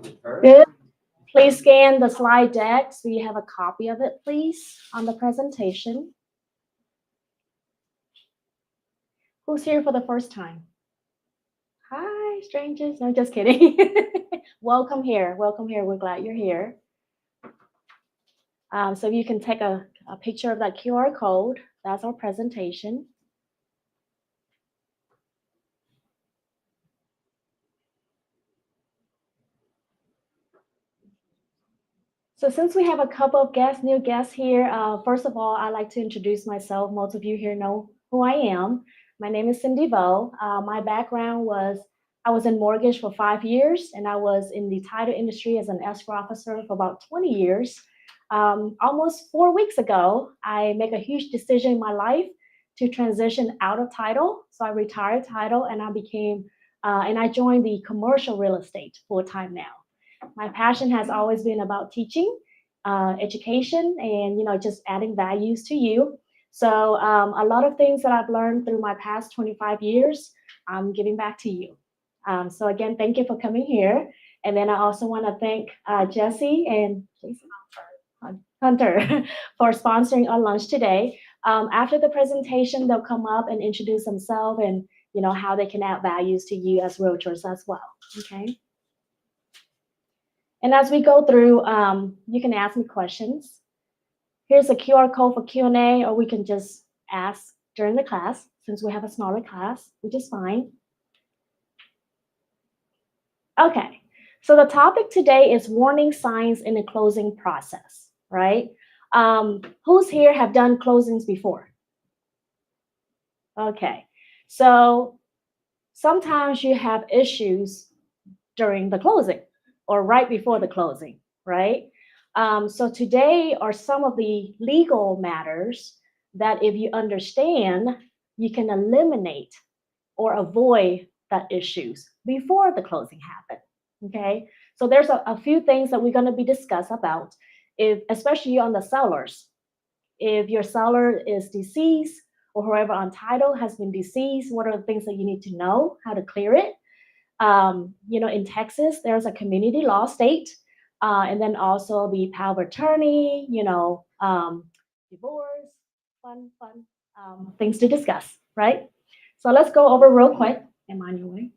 Good. Please scan the slide deck so you have a copy of it, please, on the presentation. Who's here for the first time? Hi, strangers. No, just kidding. Welcome here. Welcome here. We're glad you're here. So you can take a picture of that QR code. That's our presentation. So since we have a couple of new guests here, first of all, I'd like to introduce myself. Most of you here know who I am. My name is Cindy Vo. My background was I was in mortgage for 5 years, and I was in the title industry as an escrow officer for about 20 years. Almost 4 weeks ago, I make a huge decision in my life to transition out of title. So I retired title, and I joined the commercial real estate full time now. My passion has always been about teaching, education, and just adding values to you. So a lot of things that I've learned through my past 25 years, I'm giving back to you. So again, thank you for coming here. And then I also want to thank Jesse and Hunter for sponsoring our lunch today. After the presentation, they'll come up and introduce themselves and how they can add values to you as realtors as well. Okay. And as we go through, you can ask me questions. Here's a QR code for Q&A, or we can just ask during the class, since we have a smaller class, which is fine. Okay, so the topic today is warning signs in the closing process, right? Who's here have done closings before? Okay, so sometimes you have issues during the closing or right before the closing, right? So today are some of the legal matters that if you understand, you can eliminate or avoid the issues before the closing happen. Okay, so there's a few things that we're going to be discuss about, if especially on the sellers. If your seller is deceased or whoever on title has been deceased, what are the things that you need to know, how to clear it? In Texas, there's a community law state, and then also the power of attorney, divorce, fun things to discuss, right? So let's go over real quick. Am I on your way?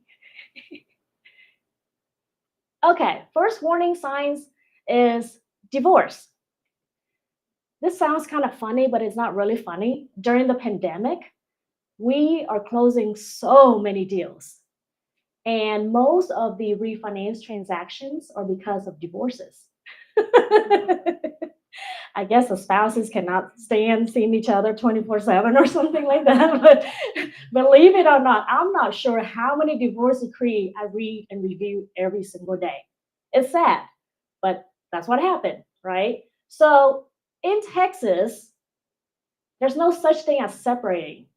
Okay, first warning signs is divorce. This sounds kind of funny, but it's not really funny. During the pandemic, we are closing so many deals. And most of the refinance transactions are because of divorces. I guess the spouses cannot stand seeing each other 24/7 or something like that. But believe it or not, I'm not sure how many divorce decrees I read and review every single day. It's sad, but that's what happened, right? So in Texas, there's no such thing as separating.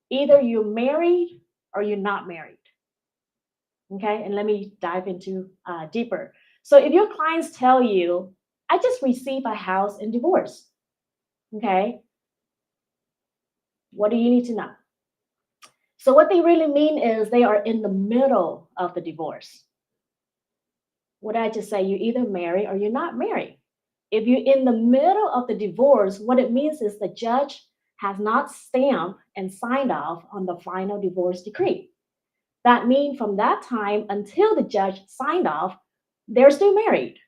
Either you're married or you're not married. Okay, and let me dive into deeper. So if your clients tell you, I just received a house in divorce, okay, what do you need to know? So what they really mean is they are in the middle of the divorce. What did I just say? You either marry or you're not married. If you're in the middle of the divorce, what it means is the judge has not stamped and signed off on the final divorce decree. That means from that time until the judge signed off, they're still married.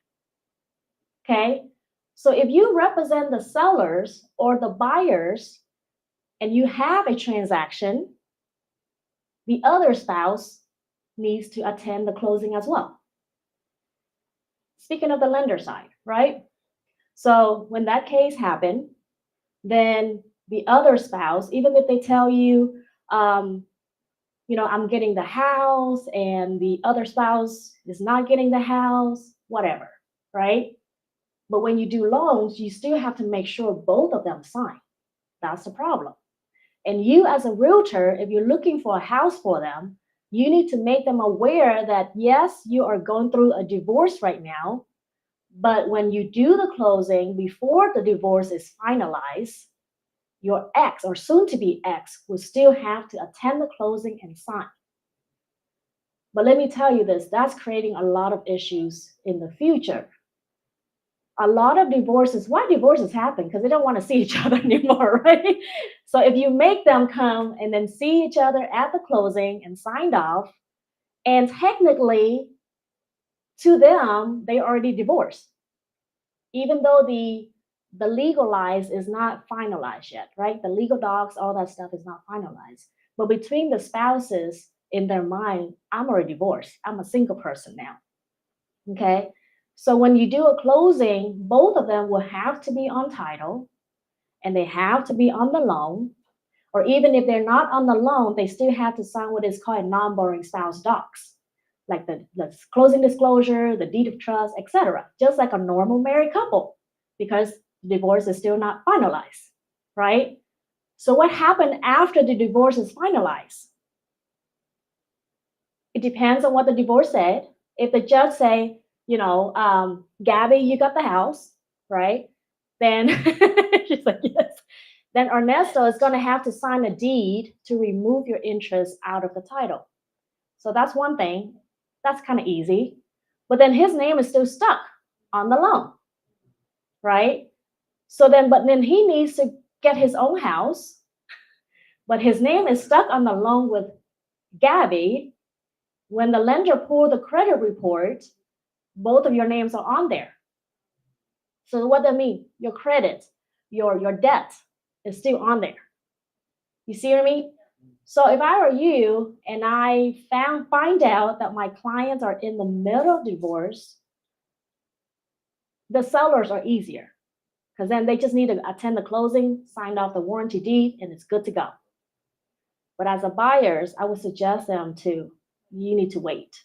Okay? So if you represent the sellers or the buyers and you have a transaction, the other spouse needs to attend the closing as well. Speaking of the lender side, right? So when that case happened, then the other spouse, even if they tell you, I'm getting the house and the other spouse is not getting the house, whatever, right? But when you do loans, you still have to make sure both of them sign. That's the problem. And you, as a realtor, if you're looking for a house for them, you need to make them aware that yes, you are going through a divorce right now, but when you do the closing before the divorce is finalized, your ex or soon to be ex will still have to attend the closing and sign. But let me tell you this, that's creating a lot of issues in the future. A lot of divorces, why divorces happen? Because they don't want to see each other anymore, right? So if you make them come and then see each other at the closing and signed off, and technically to them, they already divorced, even though the legalized is not finalized yet, right? The legal docs, all that stuff is not finalized. But between the spouses in their mind, I'm already divorced. I'm a single person now. Okay. So when you do a closing, both of them will have to be on title and they have to be on the loan. Or even if they're not on the loan, they still have to sign what is called non-borrowing spouse docs, like the closing disclosure, the deed of trust, etc. Just like a normal married couple, because divorce is still not finalized, right? So what happened after the divorce is finalized? It depends on what the divorce said. If the judge say, Gabby, you got the house, right? Then she's like, yes. Then Ernesto is going to have to sign a deed to remove your interest out of the title. So that's one thing. That's kind of easy. But then his name is still stuck on the loan, right? But then he needs to get his own house, but his name is stuck on the loan with Gabby. When the lender pulled the credit report, both of your names are on there. So what that mean? Your credit, your debt is still on there. You see what I mean? So if I were you and I find out that my clients are in the middle of divorce, the sellers are easier because then they just need to attend the closing, sign off the warranty deed, and it's good to go. But as a buyers, I would suggest them to, you need to wait.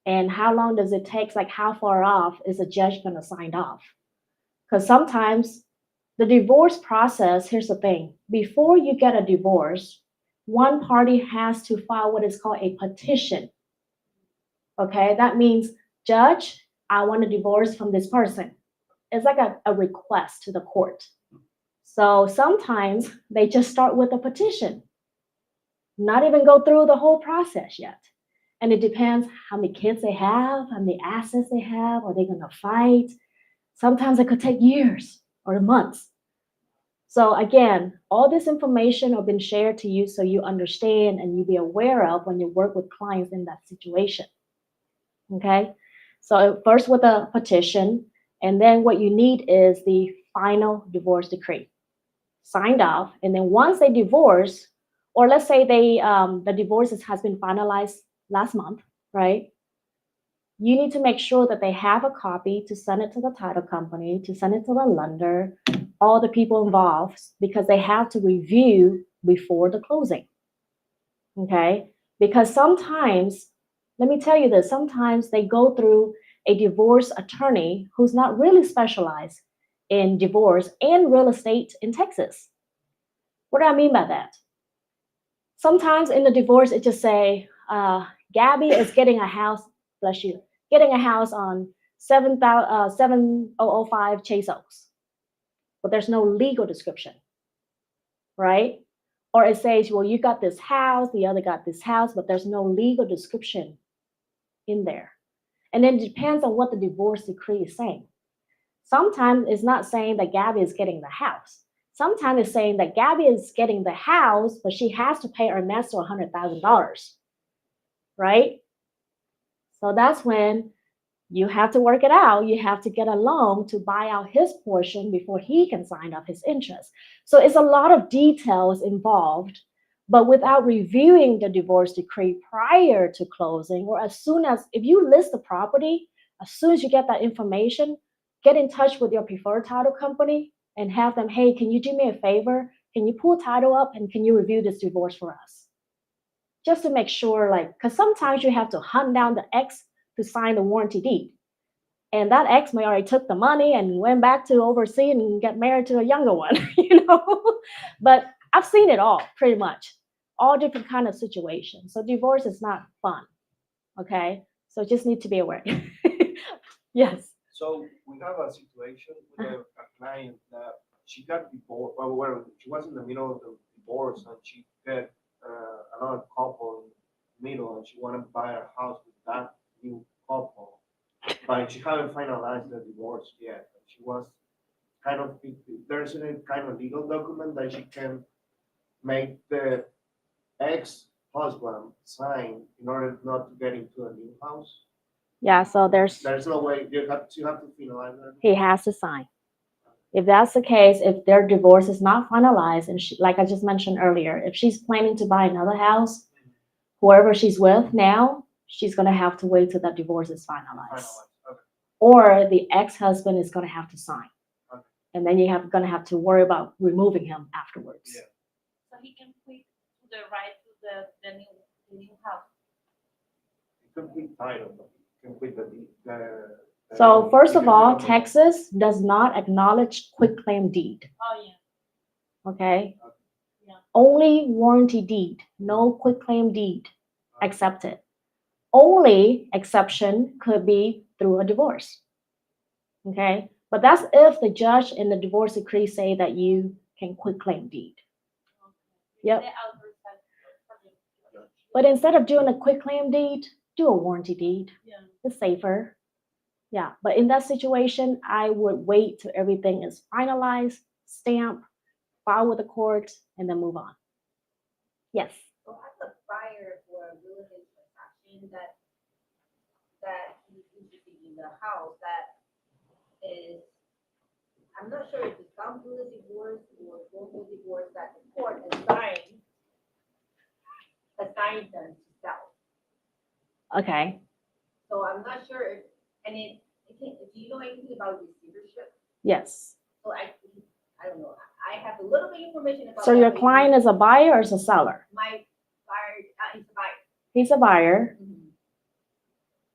And how long does it take? Like how far off is a judge going to sign off? Because sometimes the divorce process, here's the thing, before you get a divorce, one party has to file what is called a petition. Okay, that means, Judge, I want a divorce from this person. It's like a request to the court. So sometimes they just start with a petition, not even go through the whole process yet. And it depends how many kids they have, how many assets they have, are they going to fight? Sometimes it could take years or months. So again, all this information have been shared to you so you understand and you be aware of when you work with clients in that situation. Okay, so first with a petition, and then what you need is the final divorce decree signed off. And then once they divorce, or let's say the divorce has been finalized last month, right? You need to make sure that they have a copy to send it to the title company, to send it to the lender, all the people involved, because they have to review before the closing. Okay? Because sometimes, let me tell you this, sometimes they go through a divorce attorney who's not really specialized in divorce and real estate in Texas. What do I mean by that? Sometimes in the divorce, it just say, Gabby is getting a house, bless you, getting a house on 7005 Chase Oaks, but there's no legal description, right? Or it says, well, you got this house, the other got this house, but there's no legal description in there. And then it depends on what the divorce decree is saying. Sometimes it's not saying that Gabby is getting the house. Sometimes it's saying that Gabby is getting the house, but she has to pay Ernesto $100,000, right? So that's when you have to work it out. You have to get a loan to buy out his portion before he can sign up his interest. So it's a lot of details involved, but without reviewing the divorce decree prior to closing, or as soon as, if you list the property, as soon as you get that information, get in touch with your preferred title company and have them, hey, can you do me a favor? Can you pull title up and can you review this divorce for us? Just to make sure, like, because sometimes you have to hunt down the ex to sign the warranty deed. And that ex may already took the money and went back to overseas and get married to a younger one, But I've seen it all, pretty much, all different kind of situations. So divorce is not fun, okay? So just need to be aware. Yes. So we have a situation with a client that she got divorced. Well, she was in the middle of the divorce and she got another couple middle and she wanted to buy a house with that new couple, but she haven't finalized the divorce yet. She was kind of there's a kind of legal document that she can make the ex-husband sign in order not to get into a new house. Yeah, so There's no way you have to finalize that. he has to sign. If that's the case, if their divorce is not finalized, and like I just mentioned earlier, if she's planning to buy another house, whoever she's with now, she's going to have to wait till that divorce is finalized. Okay. Or the ex-husband is going to have to sign. Okay. And then you're going to have to worry about removing him afterwards. Yeah. So he can quit the right to the new house. Complete title, but complete the So first of all, the- Texas does not acknowledge quitclaim deed. Oh yeah. Okay. Yeah. Only warranty deed, no quitclaim deed accepted. Only exception could be through a divorce. Okay. But that's if the judge in the divorce decree say that you can quitclaim deed. Yep. The outside. But instead of doing a quitclaim deed, do a warranty deed. Yeah. It's safer. Yeah. But in that situation, I would wait till everything is finalized, stamp, file with the court, and then move on. Yes. So as a buyer for a real estate transaction that is interested in the house that is, I'm not sure if it's gone through the divorce or going through divorce that the court assigned them to sell. Okay. So I'm not sure if, and do you know anything about receivership? Yes. So I don't know. I have a little bit of information about. So your client is a buyer or is a seller? My buyer is a buyer. He's a buyer, Mm-hmm.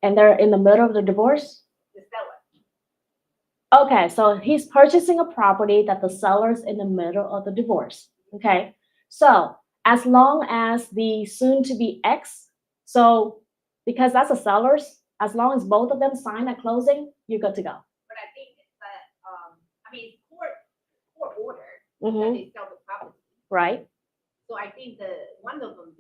and they're in the middle of the divorce? The seller. Okay, so he's purchasing a property that the seller's in the middle of the divorce. Okay, so as long as the soon-to-be ex, so because that's a seller's, as long as both of them sign at closing, you're good to go. But I think that I mean court order that Mm-hmm. they sell the property. Right? So I think one of them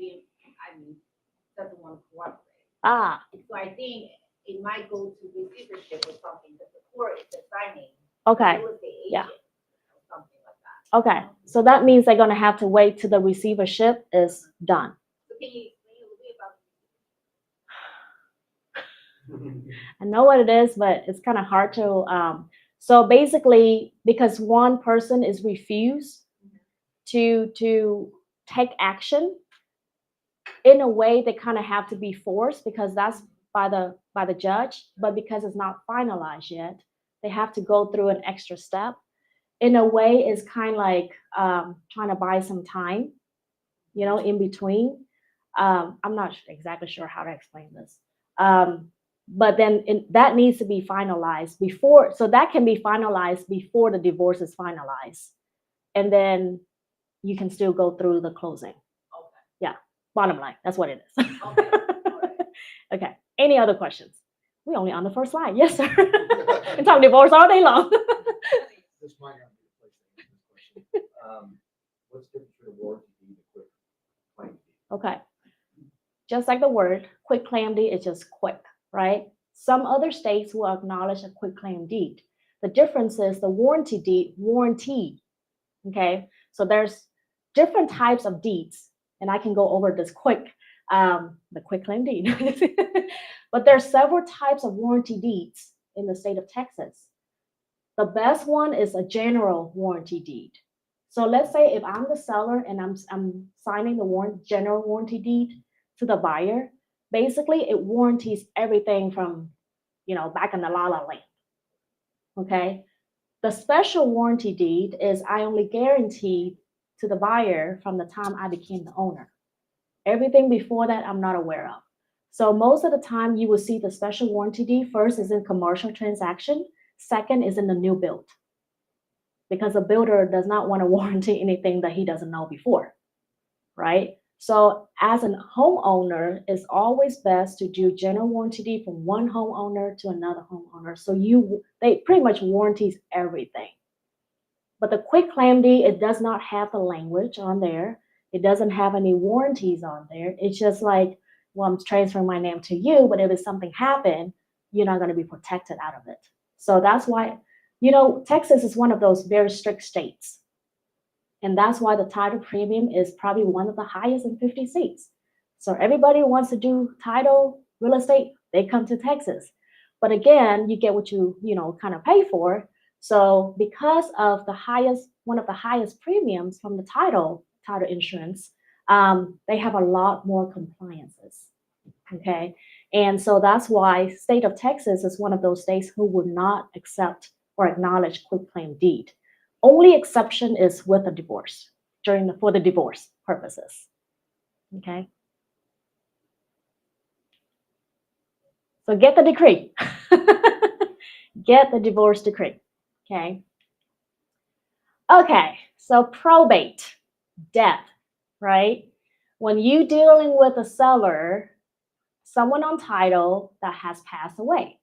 doesn't want to cooperate. Ah, So I think it might go to receivership or something, but the court is assigning okay, real estate agent Yeah. or something like that. okay. So that means they're gonna have to wait till the receivership is done. So can you explain a little bit about I know what it is, but it's kind of hard to. So basically, because one person is refused to take action, in a way they kind of have to be forced because that's by the judge. But because it's not finalized yet, they have to go through an extra step. In a way, it's kind of like trying to buy some time, in between. I'm not exactly sure how to explain this. But then that needs to be finalized before, so that can be finalized before the divorce is finalized. And then you can still go through the closing. Okay. Yeah, bottom line, that's what it is. Okay. All right. Okay, any other questions? We're only on the first slide. Yes, sir. And talk divorce all day long. This might not be the place to answer this question. What's the difference between a warranty deed and a quick claim deed? Okay. Just like the word, quick claim deed is just quick, right? Some other states will acknowledge a quick claim deed. The difference is the warranty deed, warranty. Okay, so there's different types of deeds, and I can go over this quick, the quick claim deed. But there's several types of warranty deeds in the state of Texas. The best one is a general warranty deed. So let's say if I'm the seller and I'm signing the general warranty deed to the buyer, basically it warranties everything from, back in the la la land. Okay. The special warranty deed is I only guarantee to the buyer from the time I became the owner. Everything before that, I'm not aware of. So most of the time you will see the special warranty deed first is in commercial transaction. Second is in the new build. Because a builder does not want to warranty anything that he doesn't know before, right? So as a homeowner, it's always best to do general warranty deed from one homeowner to another homeowner. So they pretty much warranties everything. But the quick claim deed, it does not have the language on there. It doesn't have any warranties on there. It's just like well, I'm transferring my name to you, but if something happened, you're not going to be protected out of it. So that's why, Texas is one of those very strict states. And that's why the title premium is probably one of the highest in 50 states. So everybody who wants to do title real estate, they come to Texas. But again, you get what you kind of pay for. So because of one of the highest premiums from the title insurance, they have a lot more compliances. Okay. And so that's why state of Texas is one of those states who would not accept or acknowledge quitclaim deed. Only exception is with a divorce for the divorce purposes. Okay. So get the decree. Get the divorce decree. Okay. Okay. So probate, death, right? When you dealing with a seller, someone on title that has passed away.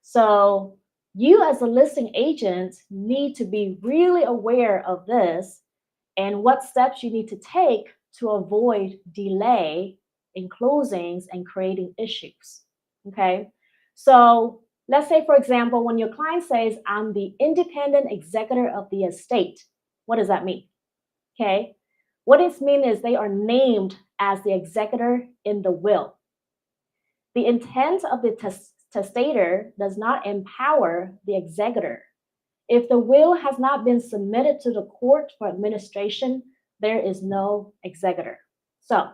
So you as a listing agent need to be really aware of this and what steps you need to take to avoid delay in closings and creating issues. Okay. So let's say, for example, when your client says, I'm the independent executor of the estate, what does that mean? Okay. What it means is they are named as the executor in the will. The intent of the testator does not empower the executor. If the will has not been submitted to the court for administration, there is no executor. So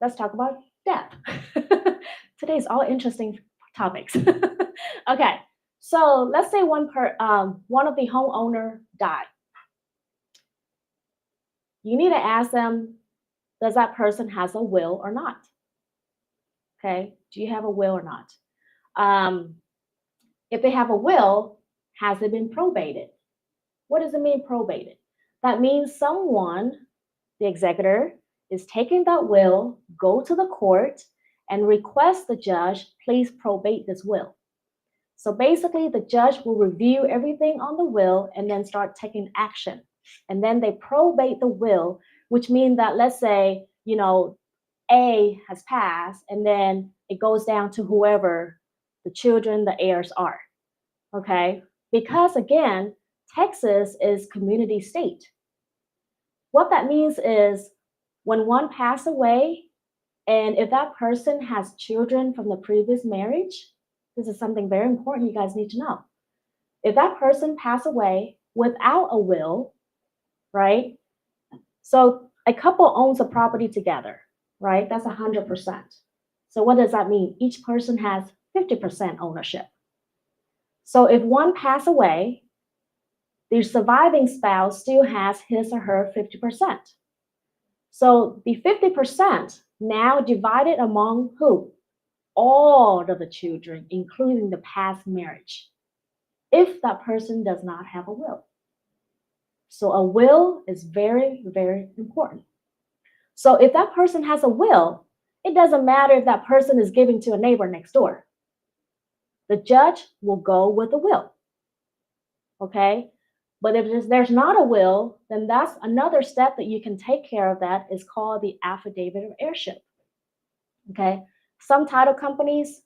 let's talk about death. Today's all interesting topics. Okay, so let's say one of the homeowner died. You need to ask them, does that person has a will or not? Okay, do you have a will or not? If they have a will, has it been probated? What does it mean probated? That means someone, the executor, is taking that will, go to the court, and request the judge, please probate this will. So basically, the judge will review everything on the will and then start taking action. And then they probate the will, which means that, let's say, A has passed, and then it goes down to whoever the children, the heirs are. Okay? Because again, Texas is community state. What that means is when one passes away, and if that person has children from the previous marriage, this is something very important you guys need to know. If that person passed away without a will, right? So a couple owns a property together, right? That's 100%. So what does that mean? Each person has 50% ownership. So if one passes away, the surviving spouse still has his or her 50%. So the 50% now divided among who? All of the children, including the past marriage, if that person does not have a will. So a will is very, very important. So if that person has a will, it doesn't matter if that person is giving to a neighbor next door. The judge will go with the will. Okay? But if there's not a will, then that's another step that you can take care of. That is called the affidavit of heirship. Okay? Some title companies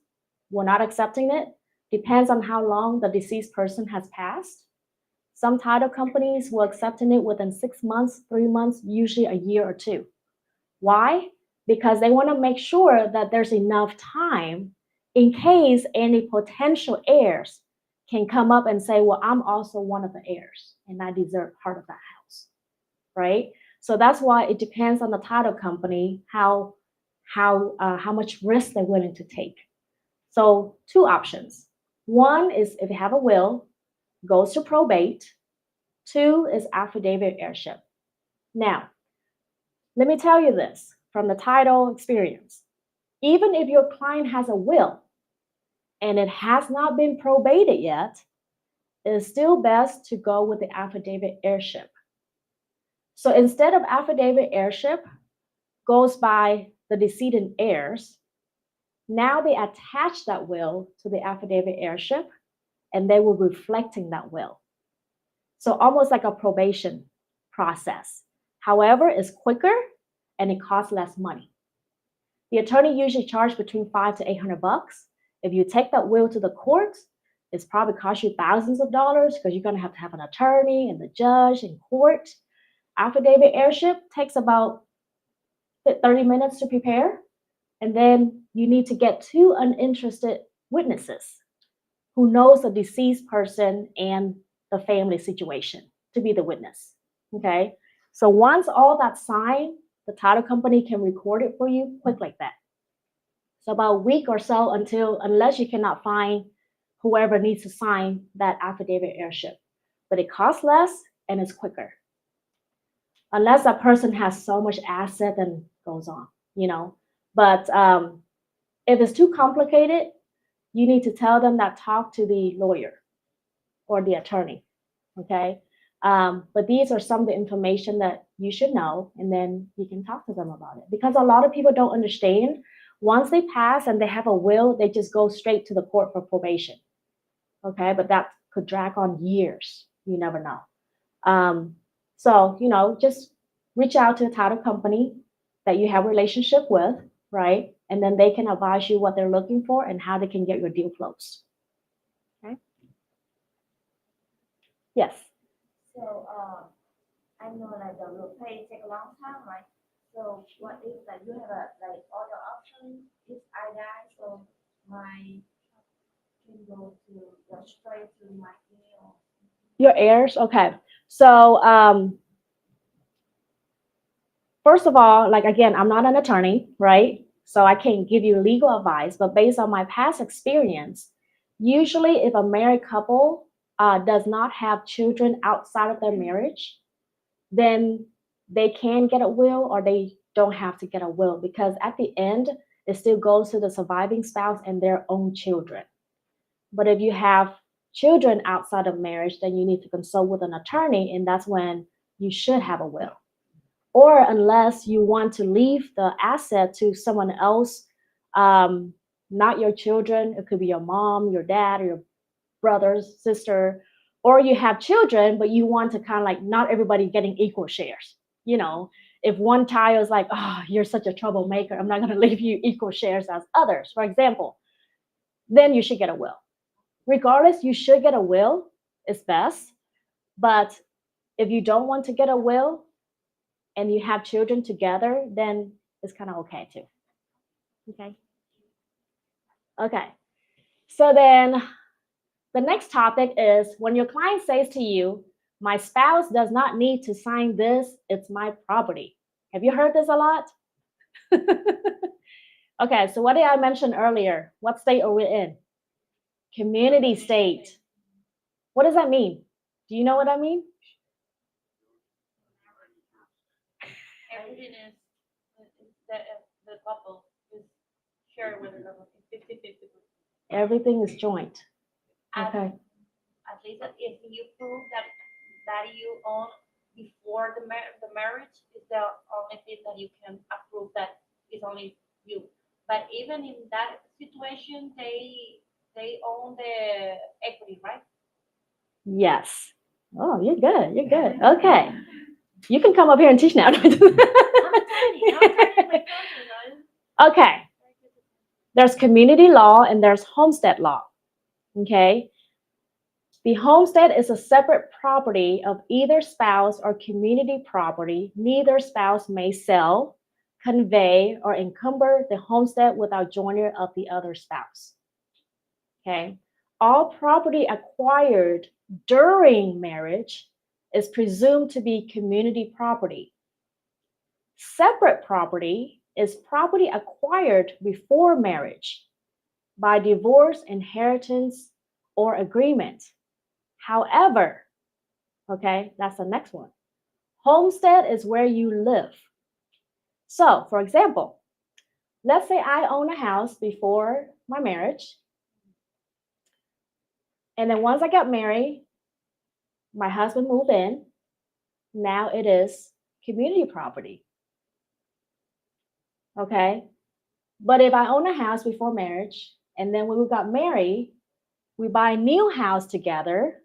were not accepting it. Depends on how long the deceased person has passed. Some title companies were accepting it within 6 months, 3 months, usually a year or two. Why? Because they want to make sure that there's enough time in case any potential heirs can come up and say, well, I'm also one of the heirs and I deserve part of that house, right? So that's why it depends on the title company how much risk they're willing to take. So 2 options. One is if you have a will, goes to probate. 2 is affidavit heirship. Now, let me tell you this from the title experience. Even if your client has a will and it has not been probated yet, it is still best to go with the affidavit heirship. So instead of affidavit heirship goes by the decedent heirs, now they attach that will to the affidavit heirship and they will reflecting that will. So almost like a probation process. However, it's quicker and it costs less money. The attorney usually charges between $500 to $800. If you take that will to the court, it's probably cost you thousands of dollars because you're going to have an attorney and the judge in court. Affidavit heirship takes about 30 minutes to prepare. And then you need to get two uninterested witnesses who knows the deceased person and the family situation to be the witness. Okay. So once all that's signed, the title company can record it for you quick like that. So about a week or so unless you cannot find whoever needs to sign that affidavit heirship. But it costs less and it's quicker. Unless that person has so much asset and goes on, you know. But if it's too complicated, you need to tell them that talk to the lawyer or the attorney, okay? But these are some of the information that you should know, and then you can talk to them about it. Because a lot of people don't understand, once they pass and they have a will, they just go straight to the court for probation, okay? But that could drag on years. You never know. So, you know, just reach out to a title company that you have a relationship with, right? And then they can advise you what they're looking for and how they can get your deal closed. Okay? Yes. So, I know like the will pay take a long time, right? So what if like you have like other options if I die, so my can go to straight to my email. Your heirs, okay. So first of all, like again, I'm not an attorney, right? So I can't give you legal advice, but based on my past experience, usually if a married couple does not have children outside of their marriage, then they can get a will or they don't have to get a will because at the end, it still goes to the surviving spouse and their own children. But if you have children outside of marriage, then you need to consult with an attorney, and that's when you should have a will. Or unless you want to leave the asset to someone else, not your children, it could be your mom, your dad, or your brothers, sister, or you have children, but you want to kind of like not everybody getting equal shares. You know, if one child is like, oh, you're such a troublemaker, I'm not going to leave you equal shares as others, for example, then you should get a will. Regardless, you should get a will, it's best. But if you don't want to get a will and you have children together, then it's kind of okay too. Okay. Okay. So then the next topic is when your client says to you, my spouse does not need to sign this, it's my property. Have you heard this a lot? Okay, so what did I mention earlier? What state are we in? Community state. What does that mean? Do you know what I mean? Everything is the couple is shared with the couple, 50-50. Everything is joint. At, Okay. at least if you prove that you own before the marriage is the only thing that you can approve that is only you. But even in that situation, they own the equity, right? Yes. Oh, you're good. You're good. Okay. You can come up here and teach now. I'm tiny. I'm tiny in my country, Okay. There's community law and there's homestead law. Okay. The homestead is a separate property of either spouse or community property. Neither spouse may sell, convey, or encumber the homestead without joinder of the other spouse. Okay. All property acquired during marriage is presumed to be community property. Separate property is property acquired before marriage by divorce, inheritance, or agreement. However, okay, that's the next one. Homestead is where you live. So, for example, let's say I own a house before my marriage. And then once I got married, my husband moved in. Now it is community property. Okay. But if I own a house before marriage, and then when we got married, we buy a new house together.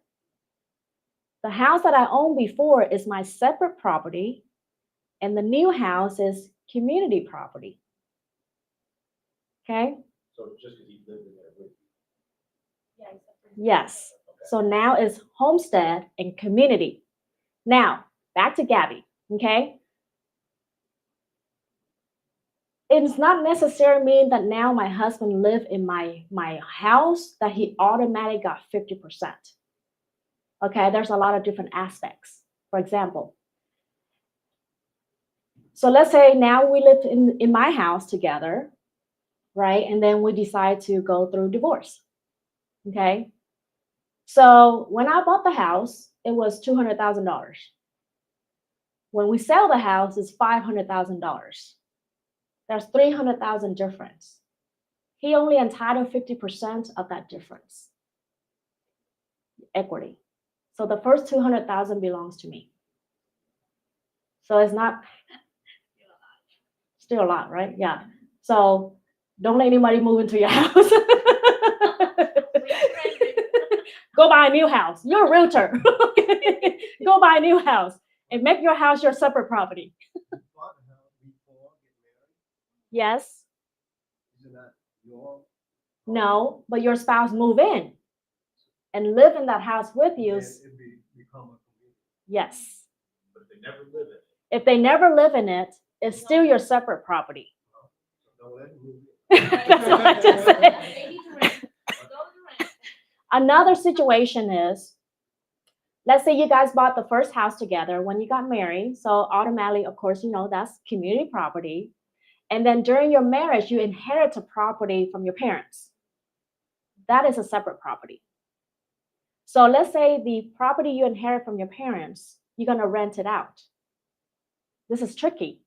The house that I owned before is my separate property, and the new house is community property. Okay. So just because he lived in there with you. Yeah, it's a pretty- Yes. So now it's homestead and community. Now, back to Gabby. Okay. It's not necessarily mean that now my husband live in my house that he automatically got 50%. Okay, there's a lot of different aspects. For example, so let's say now we live in my house together, right? And then we decide to go through divorce. Okay. So when I bought the house, it was $200,000. When we sell the house, it's $500,000. There's 300,000 difference. He only entitled 50% of that difference. Equity. So the first 200,000 belongs to me. So it's not still a lot, right? Yeah. So don't let anybody move into your house. Go buy a new house. You're a realtor. Go buy a new house and make your house your separate property. You bought the house before get married? Yes. Isn't that your? No, but your spouse move in and live in that house with you. Become a community. Yes. But if they never live in it, If they never live in it, it's still your separate property. So don't let them move in. That's what I just said. They need to rent. Go to rent. Another situation is, let's say you guys bought the first house together when you got married. So automatically, of course, that's community property. And then during your marriage, you inherit a property from your parents. That is a separate property. So let's say the property you inherit from your parents, you're going to rent it out. This is tricky.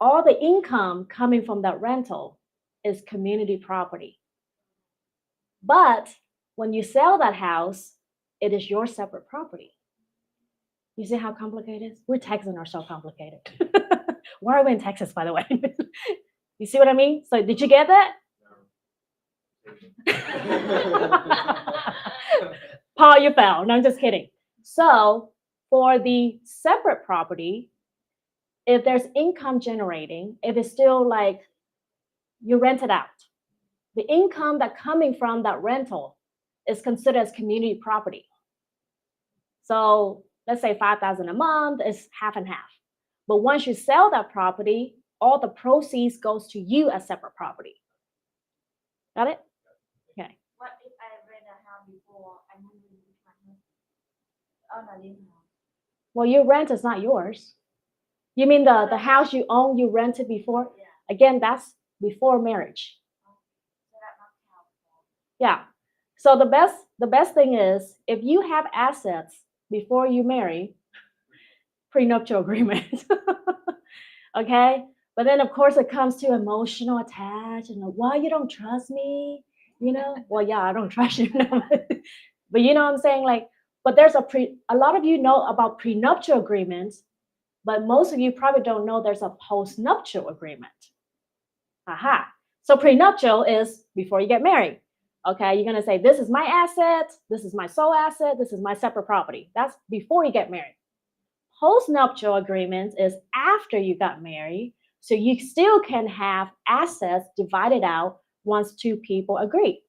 All the income coming from that rental is community property. But when you sell that house, it is your separate property. You see how complicated it is? We Texans are so complicated. Why are we in Texas, by the way? You see what I mean? So did you get that? Paul, you fell. No, I'm just kidding. So for the separate property, if there's income generating, if it's still like you rent it out, the income that coming from that rental is considered as community property. So let's say 5,000 a month is half and half. But once you sell that property, all the proceeds goes to you as separate property. Got it? Okay. What if I rent a house before I move in with my husband? On a new house. Well, your rent is not yours. You mean the house you own, you rented before? Yeah. Again, that's before marriage. So that not count. Yeah. So the best thing is if you have assets before you marry, prenuptial agreement. Okay? But then of course it comes to emotional attachment and why you don't trust me, Well, yeah, I don't trust you. But you know what I'm saying? Like, but there's a lot of you know about prenuptial agreements, but most of you probably don't know there's a postnuptial agreement. Aha. So prenuptial is before you get married. Okay, you're gonna say, this is my asset, this is my sole asset, this is my separate property. That's before you get married. Postnuptial agreements is after you got married, so you still can have assets divided out once two people agree.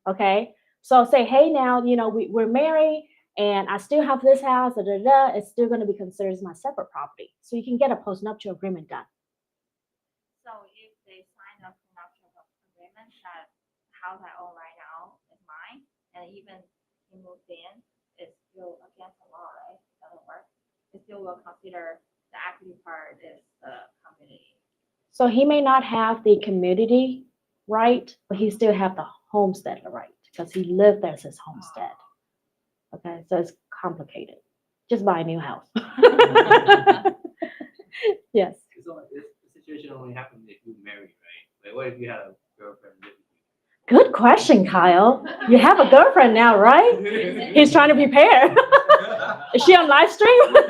Okay, so say, hey, now we're married, and I still have this house. It's still going to be considered as my separate property, so you can get a postnuptial agreement done. So if they sign a prenuptial agreement that house I own right now is mine, and even he moved in, it's still against the law, right? It doesn't work. It still will consider the equity part is the community. So he may not have the community right, but he still have the homestead right because he lived there as his homestead. Okay, so it's complicated. Just buy a new house. Yes. So this situation only happened if you married, right? Like, what if you had a girlfriend live with Good question, Kyle. You have a girlfriend now, right? you? He's trying to prepare. Is she on live stream? In Texas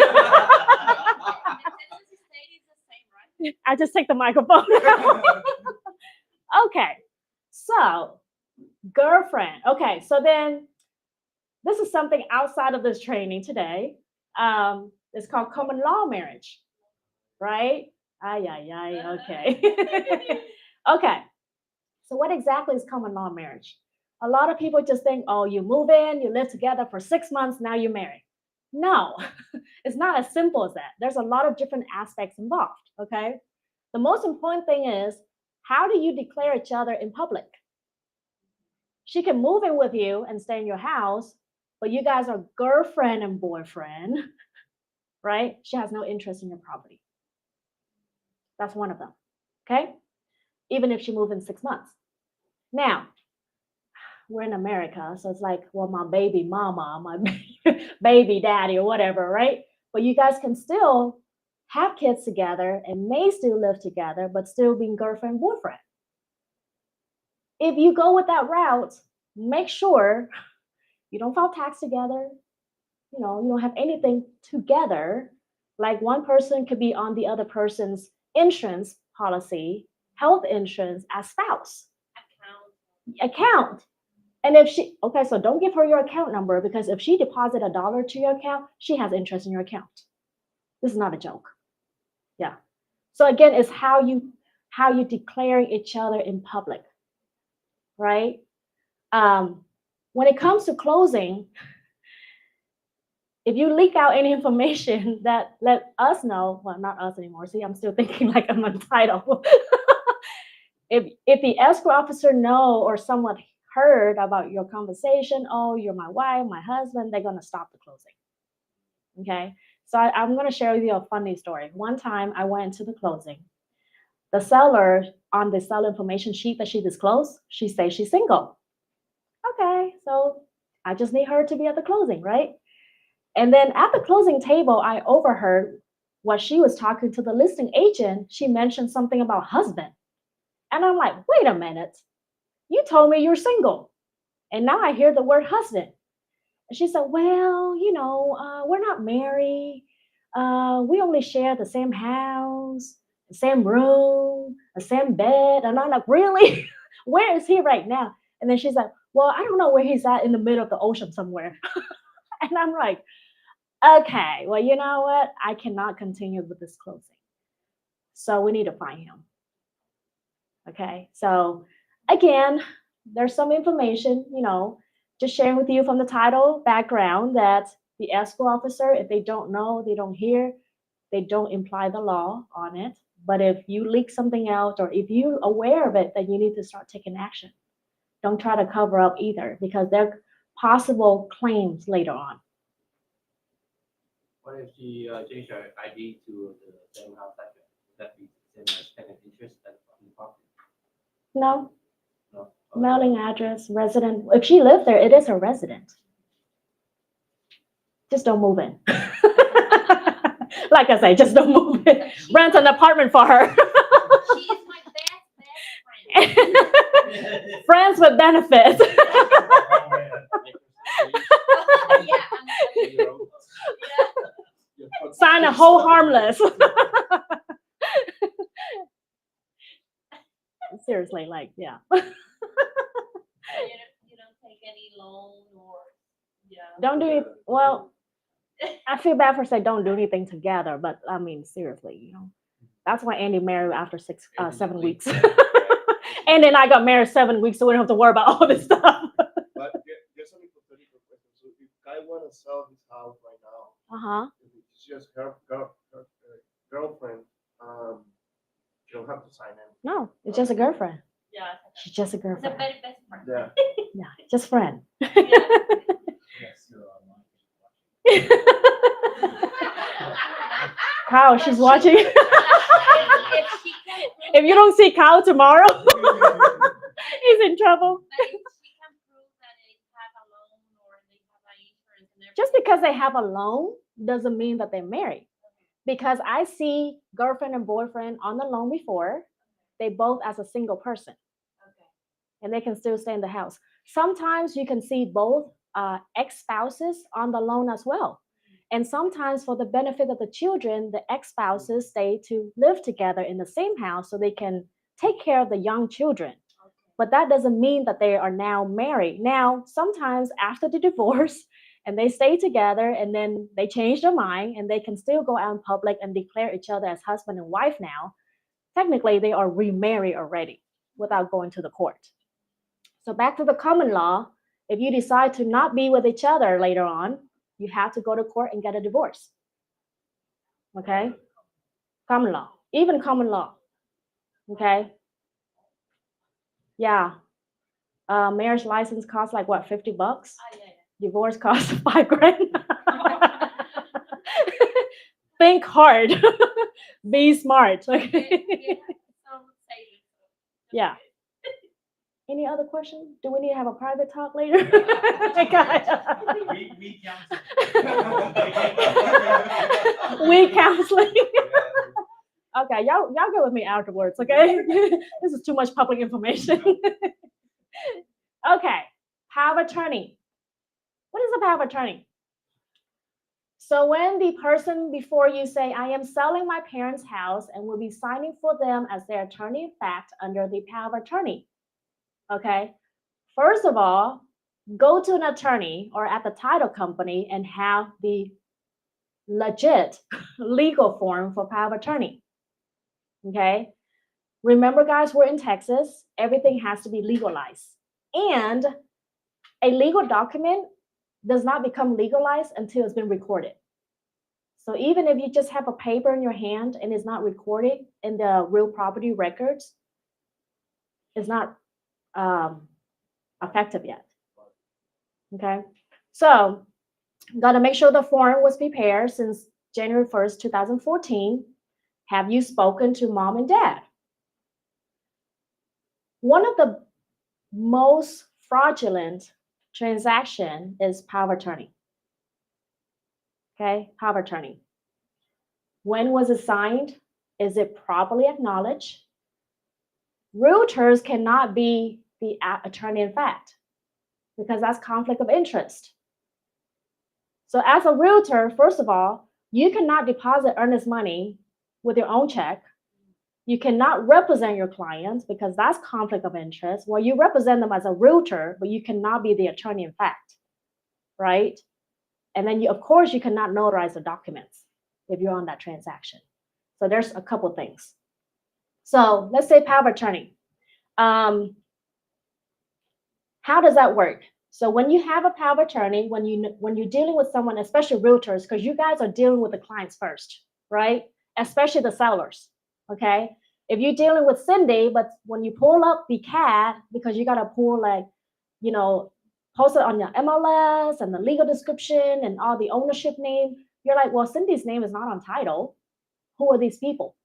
state is the same, right? I just take the microphone. Okay, so girlfriend. Okay, so then this is something outside of this training today. It's called common law marriage, right? Ay, ay, ay, okay. Okay, So what exactly is common law marriage? A lot of people just think, oh, you move in, you live together for 6 months, now you're married. No, it's not as simple as that. There's a lot of different aspects involved, okay? The most important thing is, how do you declare each other in public? She can move in with you and stay in your house, but you guys are girlfriend and boyfriend, right? She has no interest in your property. That's one of them, okay? Even if she moved in 6 months. Now, we're in America, so it's like, well, my baby mama, my baby daddy, or whatever, right? But you guys can still have kids together and may still live together, but still being girlfriend, boyfriend. If you go with that route, make sure you don't file tax together. You don't have anything together. Like one person could be on the other person's insurance policy, health insurance as spouse. Account. And if she, okay, so don't give her your account number, because if she deposit $1 to your account, she has interest in your account. This is not a joke. Yeah. So again, it's how you declare each other in public, right? When it comes to closing, if you leak out any information that let us know, well, not us anymore. See, I'm still thinking like I'm entitled. if the escrow officer know or someone heard about your conversation, oh, you're my wife, my husband, they're gonna stop the closing. Okay, so I'm gonna share with you a funny story. One time I went to the closing. The seller, on the seller information sheet that she disclosed, she says she's single. Okay, so I just need her to be at the closing, right? And then at the closing table, I overheard what she was talking to the listing agent. She mentioned something about husband. And I'm like, wait a minute. You told me you're single. And now I hear the word husband. And she said, well, we're not married. We only share the same house, the same room, the same bed. And I'm like, really? Where is he right now? And then she's like, well, I don't know where he's at, in the middle of the ocean somewhere. And I'm like, okay, well, you know what? I cannot continue with this closing. So we need to find him. Okay, so again, there's some information, just sharing with you from the title background, that the escrow officer, if they don't know, they don't hear, they don't imply the law on it. But if you leak something out, or if you're aware of it, then you need to start taking action. Don't try to cover up either, because there are possible claims later on. What if she change her ID to the same house address? Would that be the same as second interest on the property? No, No. mailing address, resident. If she lives there, it is her resident. Just don't move in. Like I say, just don't move in. Rent an apartment for her. She is my best friend. Friends with benefits. Yeah, Sign a whole harmless. Seriously, like, yeah. you don't take any loan or, yeah. Don't do it. Well, I feel bad for saying don't do anything together, but I mean, seriously, that's why Andy married after 7 weeks. And then I got married 7 weeks, so we don't have to worry about all this stuff. But there's an hypothetical question. So if I want to sell this house right now, Uh-huh. if it's just her girlfriend, you don't have to sign in. No, it's just a girlfriend. Yeah, She's just a it's a girlfriend. very best friend. Yeah. Yeah, just friend. Yeah. Yes, you're online. Kyle, she's watching. If she can prove If you don't see Kyle tomorrow, he's in trouble. But if she can prove that they have a loan or they have an insurance and everything. Just because they have a loan doesn't mean that they're married. Because I see girlfriend and boyfriend on the loan before, they both as a single person. Okay. And they can still stay in the house. Sometimes you can see both ex-spouses on the loan as well. And sometimes for the benefit of the children, the ex-spouses stay to live together in the same house so they can take care of the young children. Okay. But that doesn't mean that they are now married. Now, sometimes after the divorce, and they stay together and then they change their mind and they can still go out in public and declare each other as husband and wife now, technically they are remarried already. without going to the court. So back to the common law, if you decide to not be with each other later on, you have to go to court and get a divorce. Okay? Common law, even common law. Okay? Yeah. Marriage license costs like what, $50? Divorce costs $5,000. Think hard. Be smart. Okay. Yeah. Any other questions? Do we need to have a private talk later? We We counseling. Okay, y'all go with me afterwards, okay? This is too much public information. Okay, power of attorney. What is a power of attorney? So when the person before you say, I am selling my parents' house and will be signing for them as their attorney in fact under the power of attorney. Okay, first of all, go to an attorney or at the title company and have the legit legal form for power of attorney. Okay, remember guys, we're in Texas, everything has to be legalized. And a legal document does not become legalized until it's been recorded. So even if you just have a paper in your hand and it's not recorded in the real property records, it's not effective yet. Okay, so got to make sure the form was prepared since January 1st, 2014. Have you spoken to mom and dad? One of the most fraudulent transaction is power of attorney. Okay, power of attorney. When was it signed? Is it properly acknowledged? Realtors cannot be the attorney in fact because that's conflict of interest. So as a realtor, first of all, you cannot deposit earnest money with your own check. You cannot represent your clients because that's conflict of interest. Well, you represent them as a realtor, but you cannot be the attorney in fact, right? And then of course, you cannot notarize the documents if you're on that transaction. So there's a couple things. So let's say power of attorney. How does that work? So when you have a power of attorney, when you're dealing with someone, especially realtors, because you guys are dealing with the clients first, right? Especially the sellers, okay? If you're dealing with Cindy, but when you pull up the CAD, because you got to pull like, post it on your MLS and the legal description and all the ownership name, you're like, well, Cindy's name is not on title. Who are these people?